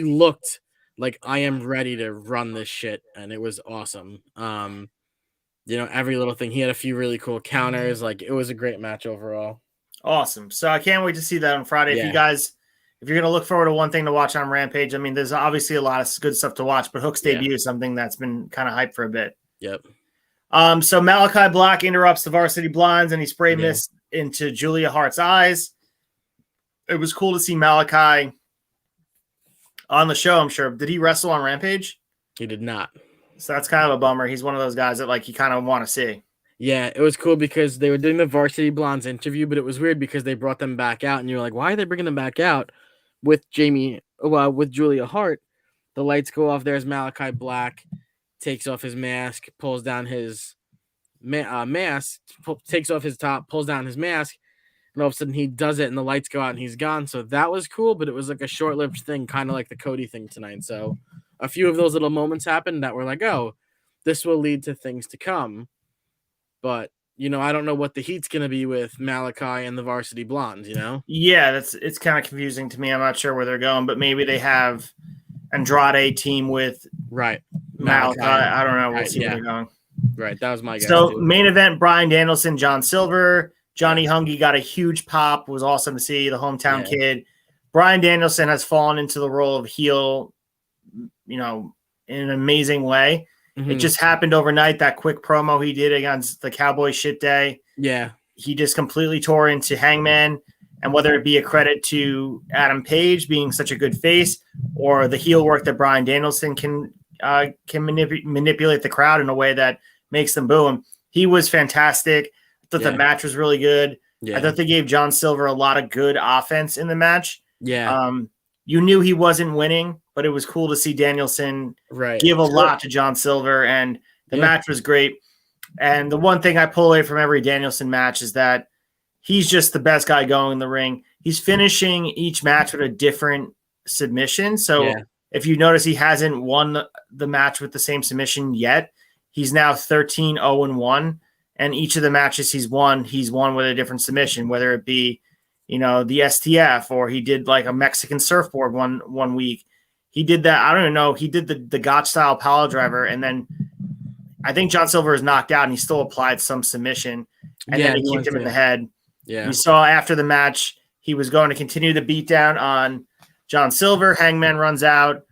looked like, I am ready to run this shit, and it was awesome. Every little thing. He had a few really cool counters. It was a great match overall. Awesome. So I can't wait to see that on Friday. Yeah. If you're going to look forward to one thing to watch on Rampage, I mean, there's obviously a lot of good stuff to watch, but Hook's debut is something that's been kind of hyped for a bit. Yep. So Malachi Black interrupts the Varsity Blondes, and he spray mist into Julia Hart's eyes. It was cool to see Malachi on the show, I'm sure. Did he wrestle on Rampage? He did not. So that's kind of a bummer. He's one of those guys that you kind of want to see. Yeah, it was cool because they were doing the Varsity Blondes interview, but it was weird because they brought them back out, and you're like, why are they bringing them back out with with Julia Hart? The lights go off. There's Malachi Black, takes off his mask, pulls down his mask, takes off his top, pulls down his mask, and all of a sudden he does it, and the lights go out, and he's gone. So that was cool, but it was a short-lived thing, kind of like the Cody thing tonight. So a few of those little moments happened that were oh, this will lead to things to come. But, I don't know what the heat's going to be with Malachi and the Varsity Blondes, Yeah, it's kind of confusing to me. I'm not sure where they're going, but maybe they have Andrade team with Malachi. I don't know. We'll see where they're going. Right, that was my guess. So main event, Bryan Danielson, John Silver. Johnny Hungy got a huge pop. Was awesome to see, the hometown kid. Bryan Danielson has fallen into the role of heel, in an amazing way. It just happened overnight. That quick promo he did against the Cowboy Shit Day. Yeah. He just completely tore into Hangman. And whether it be a credit to Adam Page being such a good face, or the heel work that Bryan Danielson can manipulate the crowd in a way that makes them boo him, he was fantastic. I thought the match was really good. I thought they gave John Silver a lot of good offense in the match. Yeah. You knew he wasn't winning, but it was cool to see Danielson give a lot to John Silver, and the match was great. And the one thing I pull away from every Danielson match is that he's just the best guy going in the ring. He's finishing each match with a different submission. So if you notice, he hasn't won the match with the same submission yet. He's now 13-0-1. And each of the matches he's won with a different submission, whether it be, the STF, or he did like a Mexican surfboard one week. He did that. I don't even know. He did the Gotch style power driver. And then I think John Silver is knocked out and he still applied some submission. And then he kicked him in the head. Yeah. We saw after the match, he was going to continue the beatdown on John Silver. Hangman runs out.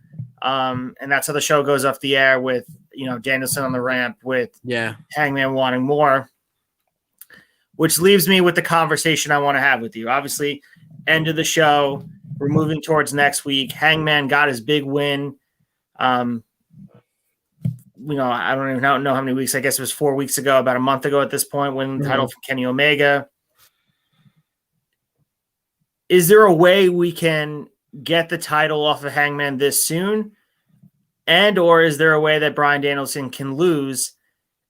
And that's how the show goes off the air with, Danielson on the ramp with Hangman wanting more, which leaves me with the conversation I want to have with you. Obviously, end of the show. We're moving towards next week. Hangman got his big win. I don't even know how many weeks. I guess it was 4 weeks ago, about a month ago at this point, winning the title from Kenny Omega. Is there a way we can get the title off of Hangman this soon? And or is there a way that Bryan Danielson can lose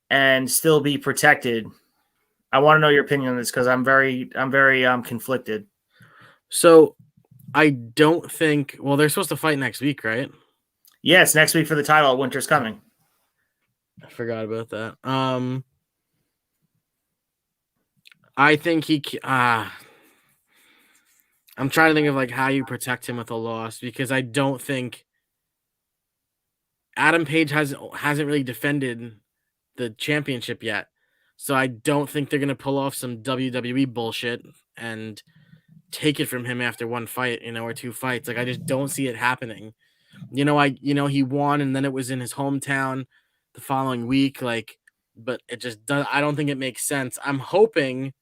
and still be protected? I want to know your opinion on this because I'm very conflicted. So I don't think. Well, they're supposed to fight next week, right? Yeah, it's next week for the title. Winter's coming. I forgot about that. I think he. I'm trying to think of like how you protect him with a loss, because I don't think Adam Page hasn't really defended the championship yet. So I don't think they're going to pull off some WWE bullshit and take it from him after one fight, or two fights. Like, I just don't see it happening. He won and then it was in his hometown the following week. But it just does. I don't think it makes sense. I'm hoping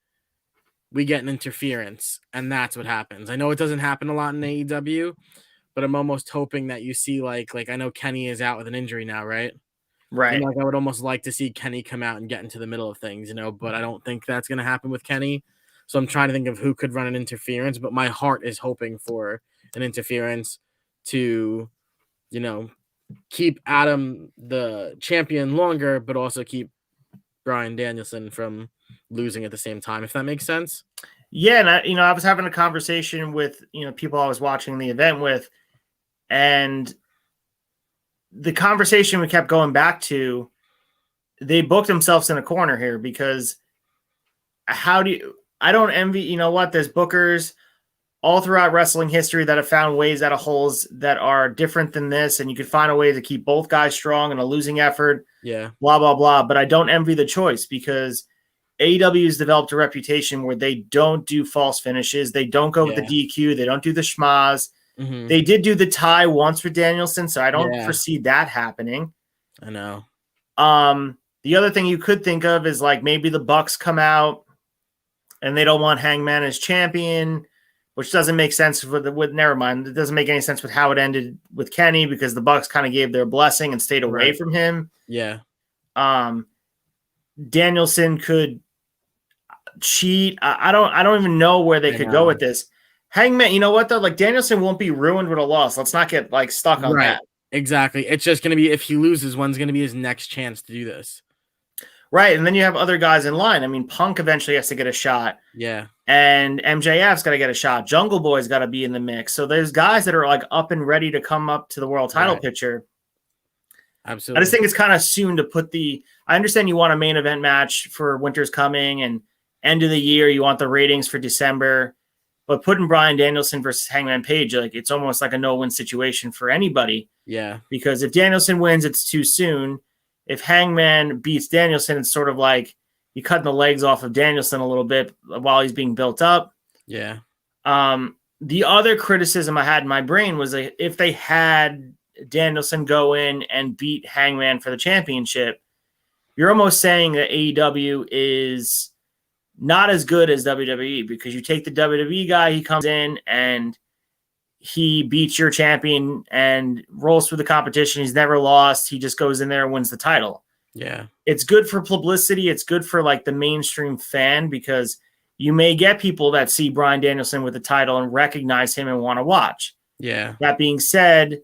we get an interference and that's what happens. I know it doesn't happen a lot in AEW, but I'm almost hoping that you see like I know Kenny is out with an injury now, right? Right. I would almost like to see Kenny come out and get into the middle of things, but I don't think that's going to happen with Kenny. So I'm trying to think of who could run an interference, but my heart is hoping for an interference to, keep Adam the champion longer, but also keep Bryan Danielson from losing at the same time, if that makes sense. Yeah, and I was having a conversation with, people I was watching the event with, and the conversation we kept going back to, they booked themselves in a corner here, because I don't envy, there's bookers all throughout wrestling history that have found ways out of holes that are different than this, and you could find a way to keep both guys strong in a losing effort. Yeah. Blah, blah, blah. But I don't envy the choice, because AEW has developed a reputation where they don't do false finishes. They don't go with the DQ. They don't do the schmaz. Mm-hmm. They did do the tie once for Danielson, so I don't foresee that happening. I know. The other thing you could think of is like maybe the Bucks come out and they don't want Hangman as champion, which doesn't make sense with never mind. It doesn't make any sense with how it ended with Kenny, because the Bucks kind of gave their blessing and stayed away from him. Yeah. Danielson could cheat. I don't even know where they could go with this. Hangman, you know what though? Like, Danielson won't be ruined with a loss. Let's not get stuck on that. Exactly. It's just going to be, if he loses, one's going to be his next chance to do this. Right. And then you have other guys in line. I mean, Punk eventually has to get a shot. Yeah. And MJF's got to get a shot. Jungle Boy's got to be in the mix. So there's guys that are up and ready to come up to the world title picture. Absolutely. I just think it's kind of soon to put I understand you want a main event match for Winter's Coming and end of the year. You want the ratings for December. But putting Bryan Danielson versus Hangman Page, it's almost like a no-win situation for anybody. Yeah. Because if Danielson wins, it's too soon. If Hangman beats Danielson, it's sort of like you cutting the legs off of Danielson a little bit while he's being built up. Yeah. The other criticism I had in my brain was if they had Danielson go in and beat Hangman for the championship, you're almost saying that AEW is not as good as WWE, because you take the WWE guy, he comes in and he beats your champion and rolls through the competition. He's never lost. He just goes in there and wins the title. Yeah. It's good for publicity. It's good for like the mainstream fan, because you may get people that see Bryan Danielson with the title and recognize him and want to watch. Yeah. That being said,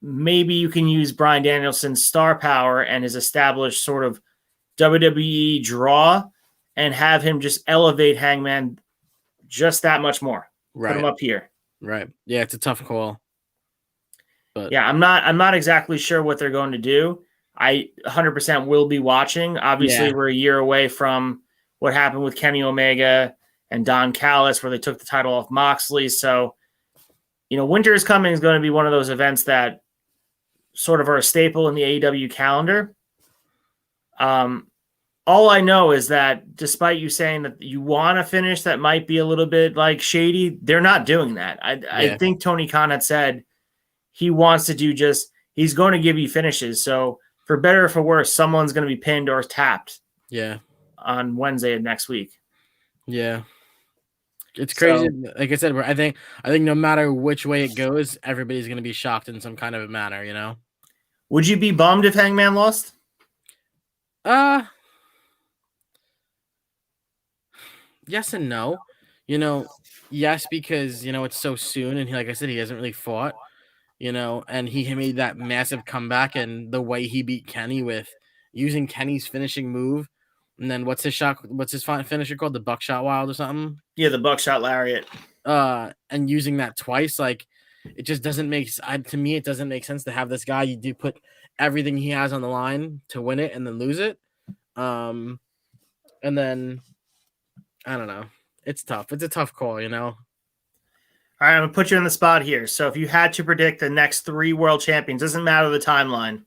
maybe you can use Bryan Danielson's star power and his established sort of WWE draw and have him just elevate Hangman just that much more. Right. Put him up here. Right. Yeah, it's a tough call. But yeah, I'm not exactly sure what they're going to do. I 100% will be watching. Obviously, we're a year away from what happened with Kenny Omega and Don Callis, where they took the title off Moxley. So, Winter is Coming is going to be one of those events that sort of are a staple in the AEW calendar. All I know is that despite you saying that you want to finish that might be a little bit like shady, they're not doing that. I think Tony Khan had said he wants to do he's going to give you finishes. So for better or for worse, someone's going to be pinned or tapped. Yeah. On Wednesday of next week. Yeah. It's crazy. So, like I said, I think no matter which way it goes, everybody's going to be shocked in some kind of a manner, Would you be bummed if Hangman lost? Yes and no. Yes, because, it's so soon. And like I said, he hasn't really fought, and he made that massive comeback, and the way he beat Kenny with using Kenny's finishing move. And then what's his finisher called? The Buckshot Wild or something? Yeah, the Buckshot Lariat. And using that twice, like, it just doesn't make to me, it doesn't make sense to have this guy. You do put everything he has on the line to win it and then lose it. And then I don't know. It's tough. It's a tough call, All right, I'm going to put you on the spot here. So if you had to predict the next 3 world champions, doesn't matter the timeline,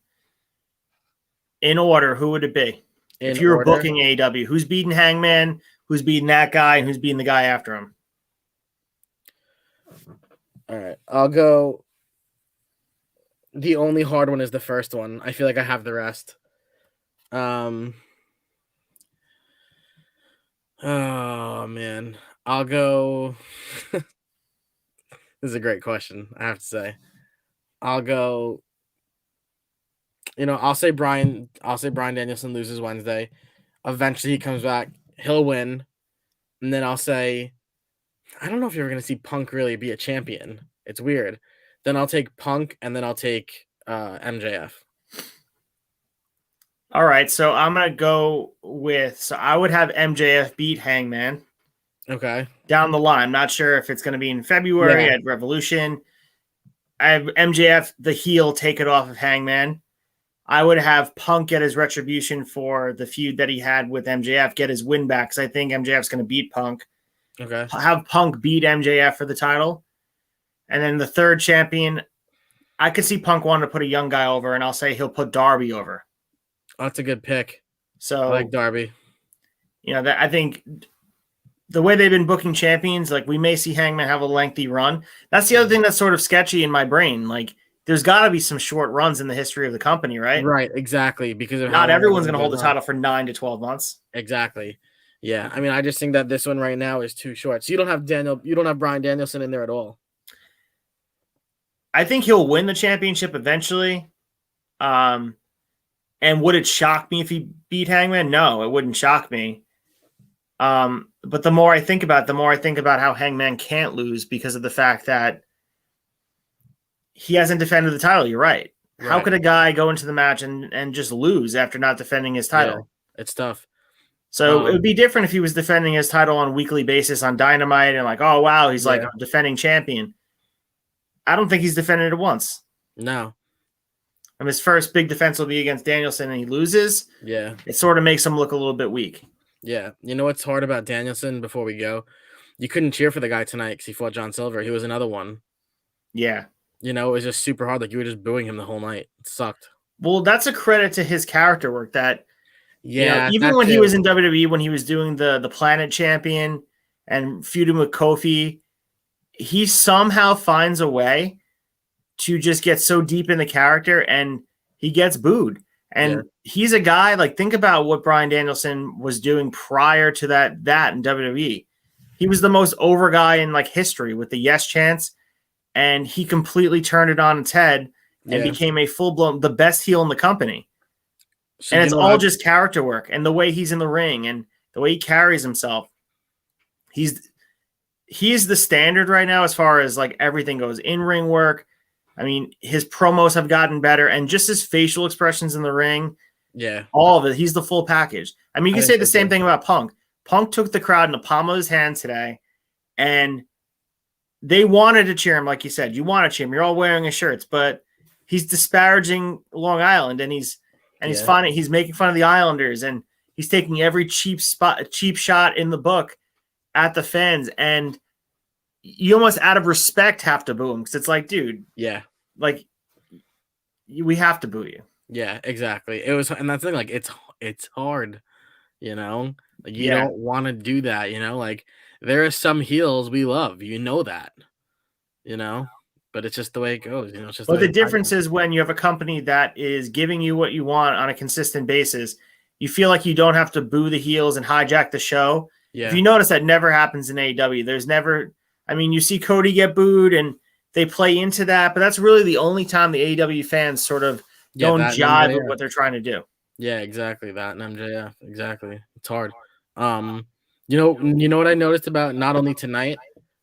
in order, who would it be? If you were booking AEW, who's beating Hangman, who's beating that guy, and who's beating the guy after him? All right. I'll go. The only hard one is the first one. I feel like I have the rest. Oh, man. I'll go. This is a great question, I have to say. I'll go. I'll say Bryan Danielson loses Wednesday. Eventually he comes back. He'll win. And then I'll say, I don't know if you're going to see Punk really be a champion. It's weird. Then I'll take Punk, and then I'll take MJF. All right, so I'm going to go so I would have MJF beat Hangman. Okay. Down the line. I'm not sure if it's going to be in February at Revolution. I have MJF, the heel, take it off of Hangman. I would have Punk get his retribution for the feud that he had with MJF, get his win back, because I think MJF's going to beat Punk. Okay. Have Punk beat MJF for the title. And then the third champion, I could see Punk wanting to put a young guy over, and I'll say he'll put Darby over. Oh, that's a good pick. So I like Darby. I think the way they've been booking champions, like, we may see Hangman have a lengthy run. That's the other thing that's sort of sketchy in my brain. Like, there's got to be some short runs in the history of the company, right? Right, exactly. Because of not everyone's going to hold the title for 9 to 12 months. Exactly. Yeah, I mean, I just think that this one right now is too short. So you don't have Bryan Danielson in there at all. I think he'll win the championship eventually. And would it shock me if he beat Hangman? No, it wouldn't shock me. But the more I think about how Hangman can't lose because of the fact that he hasn't defended the title. You're right. How could a guy go into the match and just lose after not defending his title? Yeah, it's tough. So it would be different if he was defending his title on a weekly basis on Dynamite and like, oh, wow, he's like a defending champion. I don't think he's defended it once. No. And his first big defense will be against Danielson and he loses. Yeah. It sort of makes him look a little bit weak. Yeah. You know what's hard about Danielson before we go? You couldn't cheer for the guy tonight because he fought John Silver. He was another one. Yeah. It was just super hard. Like, you were just booing him the whole night. It sucked. Well, that's a credit to his character work that Yeah, Even that when he too. was in WWE, when he was doing the Planet Champion and feuding with Kofi, he somehow finds a way to just get so deep in the character, and he gets booed. And he's a guy, like, think about what Bryan Danielson was doing prior to that in WWE. He was the most over guy in like history with the yes chants, and he completely turned it on its head and became a full-blown, the best heel in the company. So And it's all just character work and the way he's in the ring and the way he carries himself. He's the standard right now as far as like everything goes, in-ring work. I mean, his promos have gotten better, and just his facial expressions in the ring. Yeah. All of it. He's the full package. I mean, you can say the same thing about Punk. Punk took the crowd in the palm of his hand today, and they wanted to cheer him, like you said. You want to cheer him. You're all wearing his shirts, but he's disparaging Long Island, and he's making fun of the Islanders, and he's taking every cheap shot in the book at the fans, and you almost out of respect have to boo him because it's like, dude, like we have to boo you. Yeah, exactly. It was, and that's the thing, like it's hard, like you don't want to do that, like there are some heels we love, that, but it's just the way it goes, it's just. But the difference is when you have a company that is giving you what you want on a consistent basis, you feel like you don't have to boo the heels and hijack the show. Yeah. If you notice, that never happens in AEW. There's never, I mean, you see Cody get booed and they play into that, but that's really the only time the AEW fans sort of don't jive with what they're trying to do. Yeah, exactly. That and MJF, exactly. It's hard. You know what I noticed about not only tonight,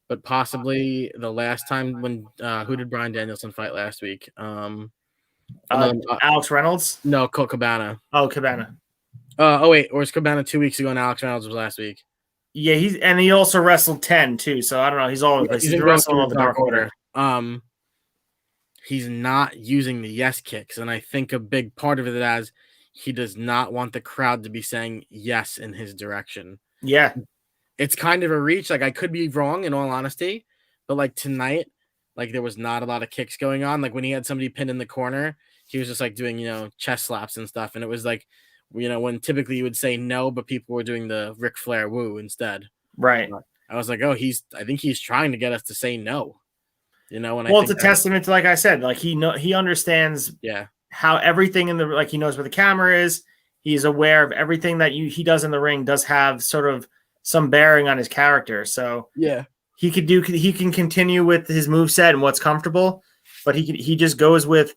but possibly the last time when who did Bryan Danielson fight last week? Alex Reynolds? No, Colt Cabana. Oh, Cabana. Or was Cabana 2 weeks ago and Alex Reynolds was last week? Yeah, he also wrestled 10 too, so I don't know. He's all over the place. He's wrestling all the Dark Order. He's not using the yes kicks, and I think a big part of it is he does not want the crowd to be saying yes in his direction. Yeah. It's kind of a reach. Like, I could be wrong in all honesty, but like tonight, like there was not a lot of kicks going on. Like when he had somebody pinned in the corner, he was just like doing, chest slaps and stuff. And it was like, when typically you would say no, but people were doing the Ric Flair woo instead. Right. I was like, I think he's trying to get us to say no. It's a testament to, like I said, like he understands how everything in the, like he knows where the camera is. He's aware of everything that he does in the ring does have sort of some bearing on his character. So he can continue with his moveset and what's comfortable, but he just goes with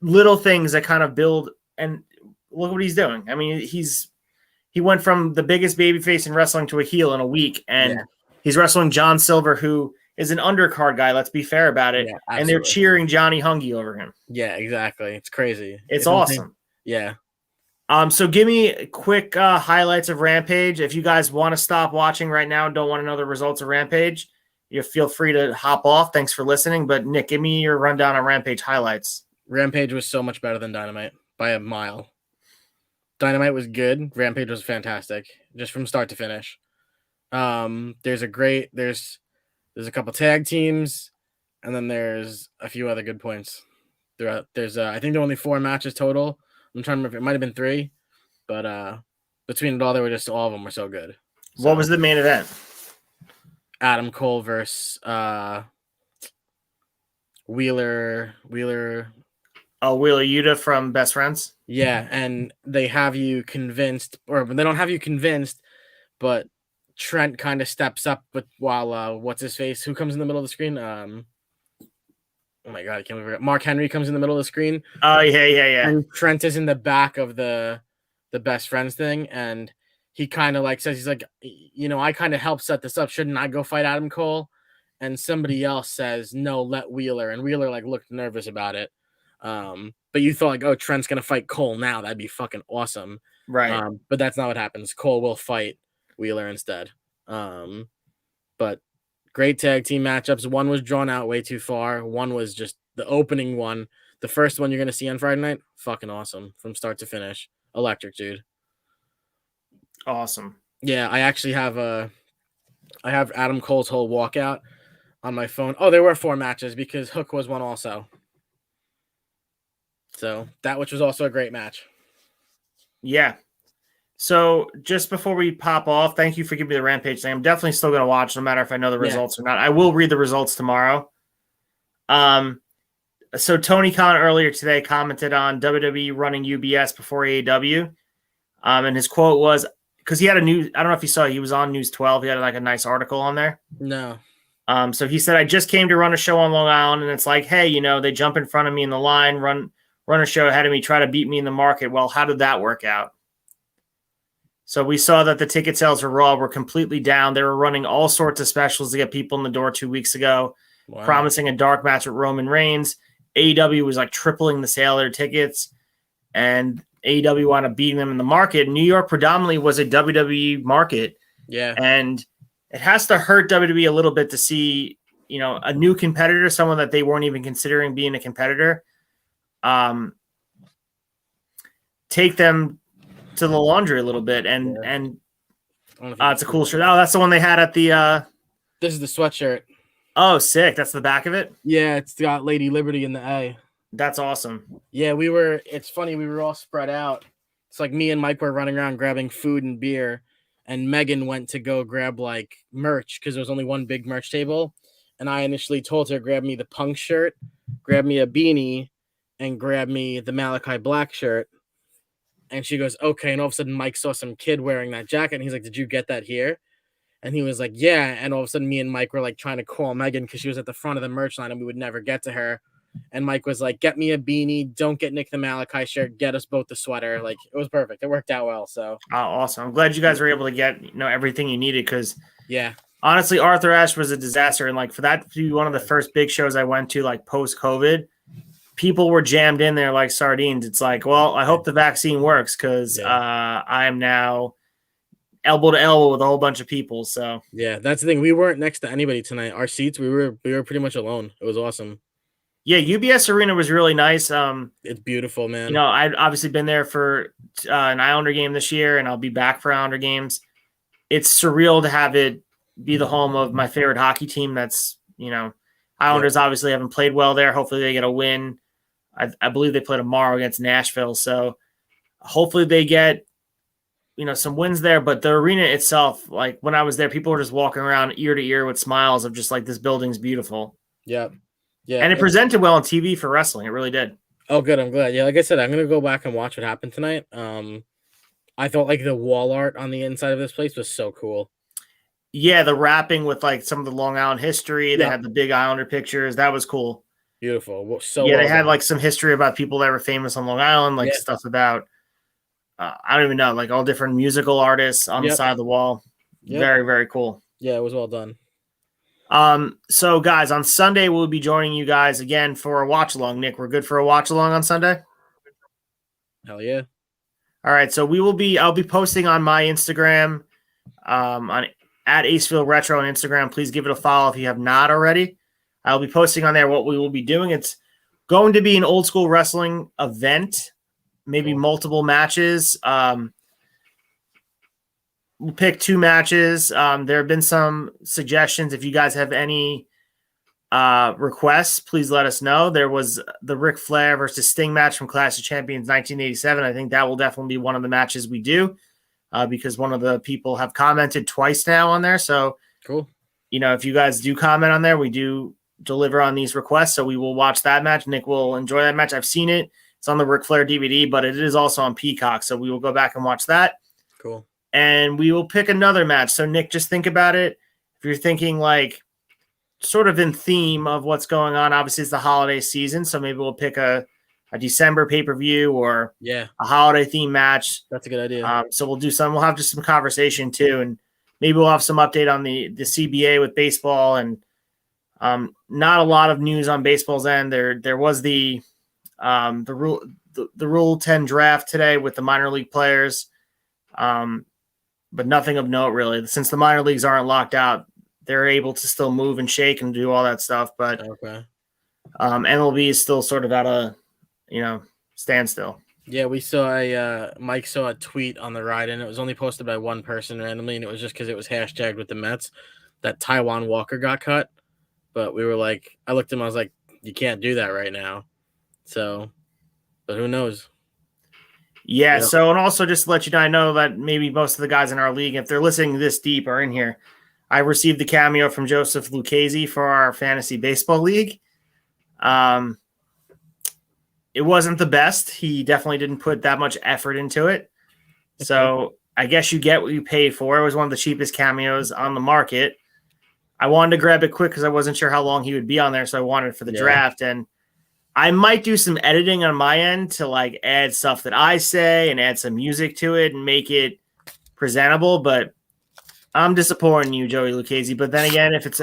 little things that kind of build, and look what he's doing. I mean, he went from the biggest babyface in wrestling to a heel in a week, and he's wrestling John Silver, who is an undercard guy. Let's be fair about it. And they're cheering Johnny Hungy over him. Yeah, exactly. It's crazy. It's awesome. Yeah. So give me quick highlights of Rampage. If you guys want to stop watching right now and don't want to know the results of Rampage, you feel free to hop off. Thanks for listening. But Nick, give me your rundown on Rampage highlights. Rampage was so much better than Dynamite by a mile. Dynamite was good. Rampage was fantastic, just from start to finish. There's a couple tag teams, and then there's a few other good points throughout. There's I think there were only 4 matches total. I'm trying to remember. It might have been 3, but between it all, all of them were so good. So, what was the main event? Adam Cole versus Wheeler. Oh, Wheeler Yuta from Best Friends? Yeah, and they have you convinced, or they don't have you convinced, but Trent kind of steps up, but while what's his face? Who comes in the middle of the screen? Oh my god, I can't remember. Mark Henry comes in the middle of the screen. Oh yeah. And Trent is in the back of the Best Friends thing, and he kind of like says, he's like, I kind of helped set this up. Shouldn't I go fight Adam Cole? And somebody else says, no, let Wheeler. And Wheeler like looked nervous about it. But you thought like, oh, Trent's gonna fight Cole now. That'd be fucking awesome. Right. But that's not what happens. Cole will fight Wheeler instead. But great tag team matchups. One was drawn out way too far. One was just the opening one. The first one you're going to see on Friday night, fucking awesome from start to finish. Electric, dude. Awesome. Yeah, I actually have I have Adam Cole's whole walkout on my phone. Oh, there were 4 matches because Hook was one also. So that, which was also a great match. Yeah. So just before we pop off, thank you for giving me the Rampage thing. I'm definitely still going to watch, no matter if I know the results or not. I will read the results tomorrow. So Tony Khan earlier today commented on WWE running UBS before AEW. And his quote was, because he had a news, I don't know if you saw, he was on News 12. He had like a nice article on there. No. So he said, I just came to run a show on Long Island, and it's like, hey, they jump in front of me in the line, run a show ahead of me, try to beat me in the market. Well, how did that work out? So we saw that the ticket sales for Raw were completely down. They were running all sorts of specials to get people in the door 2 weeks ago, promising a dark match with Roman Reigns. AEW was like tripling the sale of their tickets, and AEW wound up beating them in the market. New York predominantly was a WWE market. Yeah. And it has to hurt WWE a little bit to see, a new competitor, someone that they weren't even considering being a competitor, take them to the laundry a little bit. And it's a cool shirt. Oh, that's the one they had at the this is the sweatshirt. Oh, sick. That's the back of it? Yeah, it's got Lady Liberty in the A. That's awesome. Yeah, it's funny, we were all spread out. It's like me and Mike were running around grabbing food and beer, and Megan went to go grab like merch because there was only one big merch table. And I initially told her, grab me the Punk shirt, grab me a beanie, and grab me the Malachi Black shirt. And she goes, okay. And all of a sudden, Mike saw some kid wearing that jacket, and he's like, did you get that here? And he was like, yeah. And all of a sudden, me and Mike were like trying to call Megan because she was at the front of the merch line, and we would never get to her. And Mike was like, get me a beanie. Don't get Nick the Malachi shirt. Get us both the sweater. Like, it was perfect. It worked out well. So, awesome. I'm glad you guys were able to get, everything you needed because, yeah, honestly, Arthur Ashe was a disaster. And like for that to be one of the first big shows I went to, like post COVID, people were jammed in there like sardines. It's like, well, I hope the vaccine works because I am now elbow to elbow with a whole bunch of people. So yeah, that's the thing. We weren't next to anybody tonight. Our seats, we were pretty much alone. It was awesome. Yeah, UBS Arena was really nice. It's beautiful, man. I've obviously been there for an Islander game this year, and I'll be back for Islander games. It's surreal to have it be the home of my favorite hockey team. That's, Islanders obviously haven't played well there. Hopefully they get a win. I believe they play tomorrow against Nashville. So hopefully they get, some wins there. But the arena itself, like when I was there, people were just walking around ear to ear with smiles of just like, this building's beautiful. Yeah. Yeah. And it presented well on TV for wrestling. It really did. Oh, good. I'm glad. Yeah. Like I said, I'm going to go back and watch what happened tonight. I thought like the wall art on the inside of this place was so cool. Yeah. The wrapping with like some of the Long Island history. They had the big Islander pictures. That was cool. Beautiful. They had like some history about people that were famous on Long Island, like stuff about, I don't even know, like all different musical artists on the side of the wall. Very, very cool. Yeah. It was well done. So guys, on Sunday, we'll be joining you guys again for a watch along. Nick, we're good for a watch along on Sunday? Hell yeah. All right. So I'll be posting on my Instagram, on at Acefield Retro on Instagram. Please give it a follow if you have not already. I'll be posting on there what we will be doing. It's going to be an old school wrestling event, maybe multiple matches. We'll pick 2 matches. There have been some suggestions. If you guys have any requests, please let us know. There was the Ric Flair versus Sting match from Clash of Champions 1987. I think that will definitely be one of the matches we do because one of the people have commented twice now on there. So cool. If you guys do comment on there, we do deliver on these requests. So we will watch that match. Nick will enjoy that match. I've seen it. It's on the Ric Flair DVD, but it is also on Peacock. So we will go back and watch that. Cool. And we will pick another match. So, Nick, just think about it. If you're thinking like sort of in theme of what's going on, obviously it's the holiday season. So maybe we'll pick a December pay-per-view or a holiday theme match. That's a good idea. So we'll have just some conversation too. And maybe we'll have some update on the CBA with baseball and not a lot of news on baseball's end. There was the Rule 10 draft today with the minor league players. But nothing of note, really. Since the minor leagues aren't locked out, they're able to still move and shake and do all that stuff. But MLB is still sort of at a, standstill. Yeah, we saw Mike saw a tweet on the ride, and it was only posted by one person randomly, and it was just because it was hashtagged with the Mets that Taiwan Walker got cut. But we were like, I looked at him, I was like, you can't do that right now. So, but who knows? Yeah. Yep. So, and also just to let you know, I know that maybe most of the guys in our league, if they're listening this deep, are in here. I received the cameo from Joseph Lucchese for our fantasy baseball league. It wasn't the best. He definitely didn't put that much effort into it. So I guess you get what you paid for. It was one of the cheapest cameos on the market. I wanted to grab it quick because I wasn't sure how long he would be on there. So I wanted it for the draft. And I might do some editing on my end to like add stuff that I say and add some music to it and make it presentable. But I'm disappointed in you, Joey Lucchese. But then again, if it's,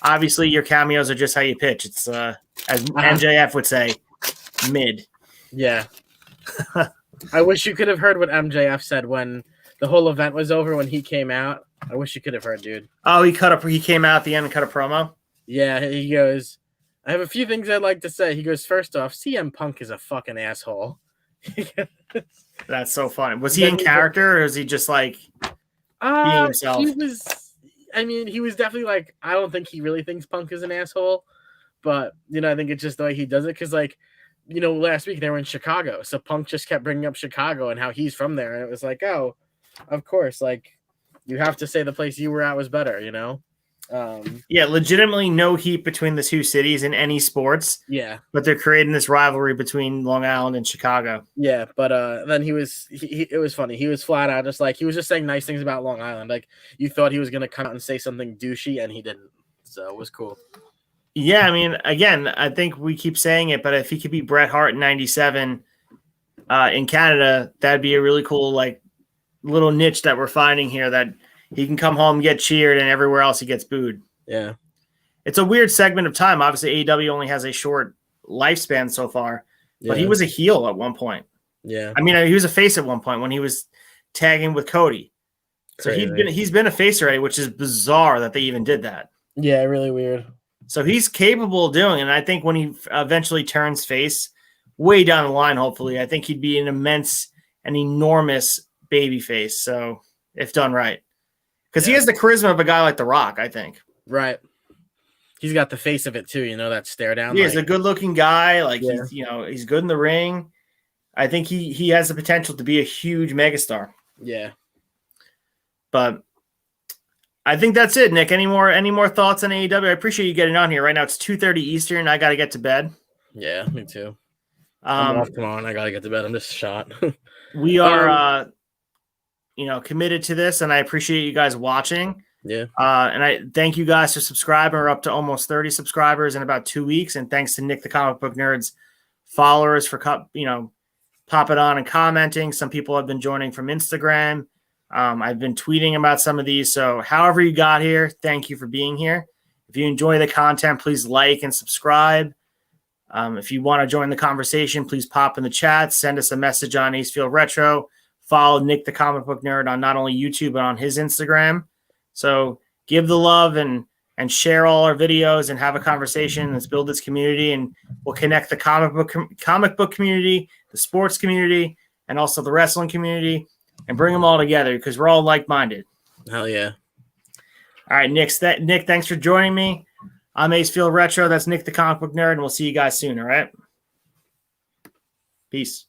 obviously your cameos are just how you pitch. It's, as MJF would say, mid. Yeah. I wish you could have heard what MJF said when the whole event was over, when he came out. I wish you could have heard, dude. Oh, he came out at the end and cut a promo? Yeah, he goes, I have a few things I'd like to say. He goes, first off, CM Punk is a fucking asshole. That's so funny. Was he in character, or is he just like being himself? He was definitely like, I don't think he really thinks Punk is an asshole, but, I think it's just the way he does it. Because, like, last week they were in Chicago, so Punk just kept bringing up Chicago and how he's from there. And it was like, oh, of course, like, you have to say the place you were at was better, Yeah, legitimately no heat between the two cities in any sports. Yeah. But they're creating this rivalry between Long Island and Chicago. Yeah, but then it was funny. He was flat out he was just saying nice things about Long Island. Like, you thought he was going to come out and say something douchey, and he didn't. So it was cool. Yeah, I mean, again, I think we keep saying it, but if he could beat Bret Hart in 97 in Canada, that'd be a really cool, like, little niche that we're finding here, that he can come home, get cheered, and everywhere else he gets booed. Yeah. It's a weird segment of time. Obviously, AEW only has a short lifespan so far, but he was a heel at one point. Yeah. I mean, he was a face at one point when he was tagging with Cody. So he's been a face already, which is bizarre that they even did that. Yeah, really weird. So he's capable of doing it. And I think when he eventually turns face, way down the line, hopefully, I think he'd be an immense and enormous baby face. So if done right. Because he has the charisma of a guy like The Rock, I think. Right. He's got the face of it too, that stare down. He's a good-looking guy. Like, he's good in the ring. I think he has the potential to be a huge megastar. Yeah. But I think that's it, Nick. Any more thoughts on AEW? I appreciate you getting on here. Right now it's 2:30 Eastern. I got to get to bed. Yeah, me too. I'm off tomorrow and I got to get to bed. I'm just shot. We are, committed to this, and I appreciate you guys watching. Yeah. And I thank you guys for subscribing. We're up to almost 30 subscribers in about 2 weeks. And thanks to Nick the Comic Book Nerd's followers for, popping on and commenting. Some people have been joining from Instagram. I've been tweeting about some of these. So however you got here, thank you for being here. If you enjoy the content, please like and subscribe. If you want to join the conversation, please pop in the chat. Send us a message on Acefield Retro. Follow Nick the Comic Book Nerd on not only YouTube, but on his Instagram. So give the love and share all our videos and have a conversation. Let's build this community, and we'll connect the comic book community, the sports community, and also the wrestling community, and bring them all together because we're all like-minded. Hell yeah. All right, Nick, thanks for joining me. I'm Acefield Retro. That's Nick the Comic Book Nerd, and we'll see you guys soon, all right? Peace.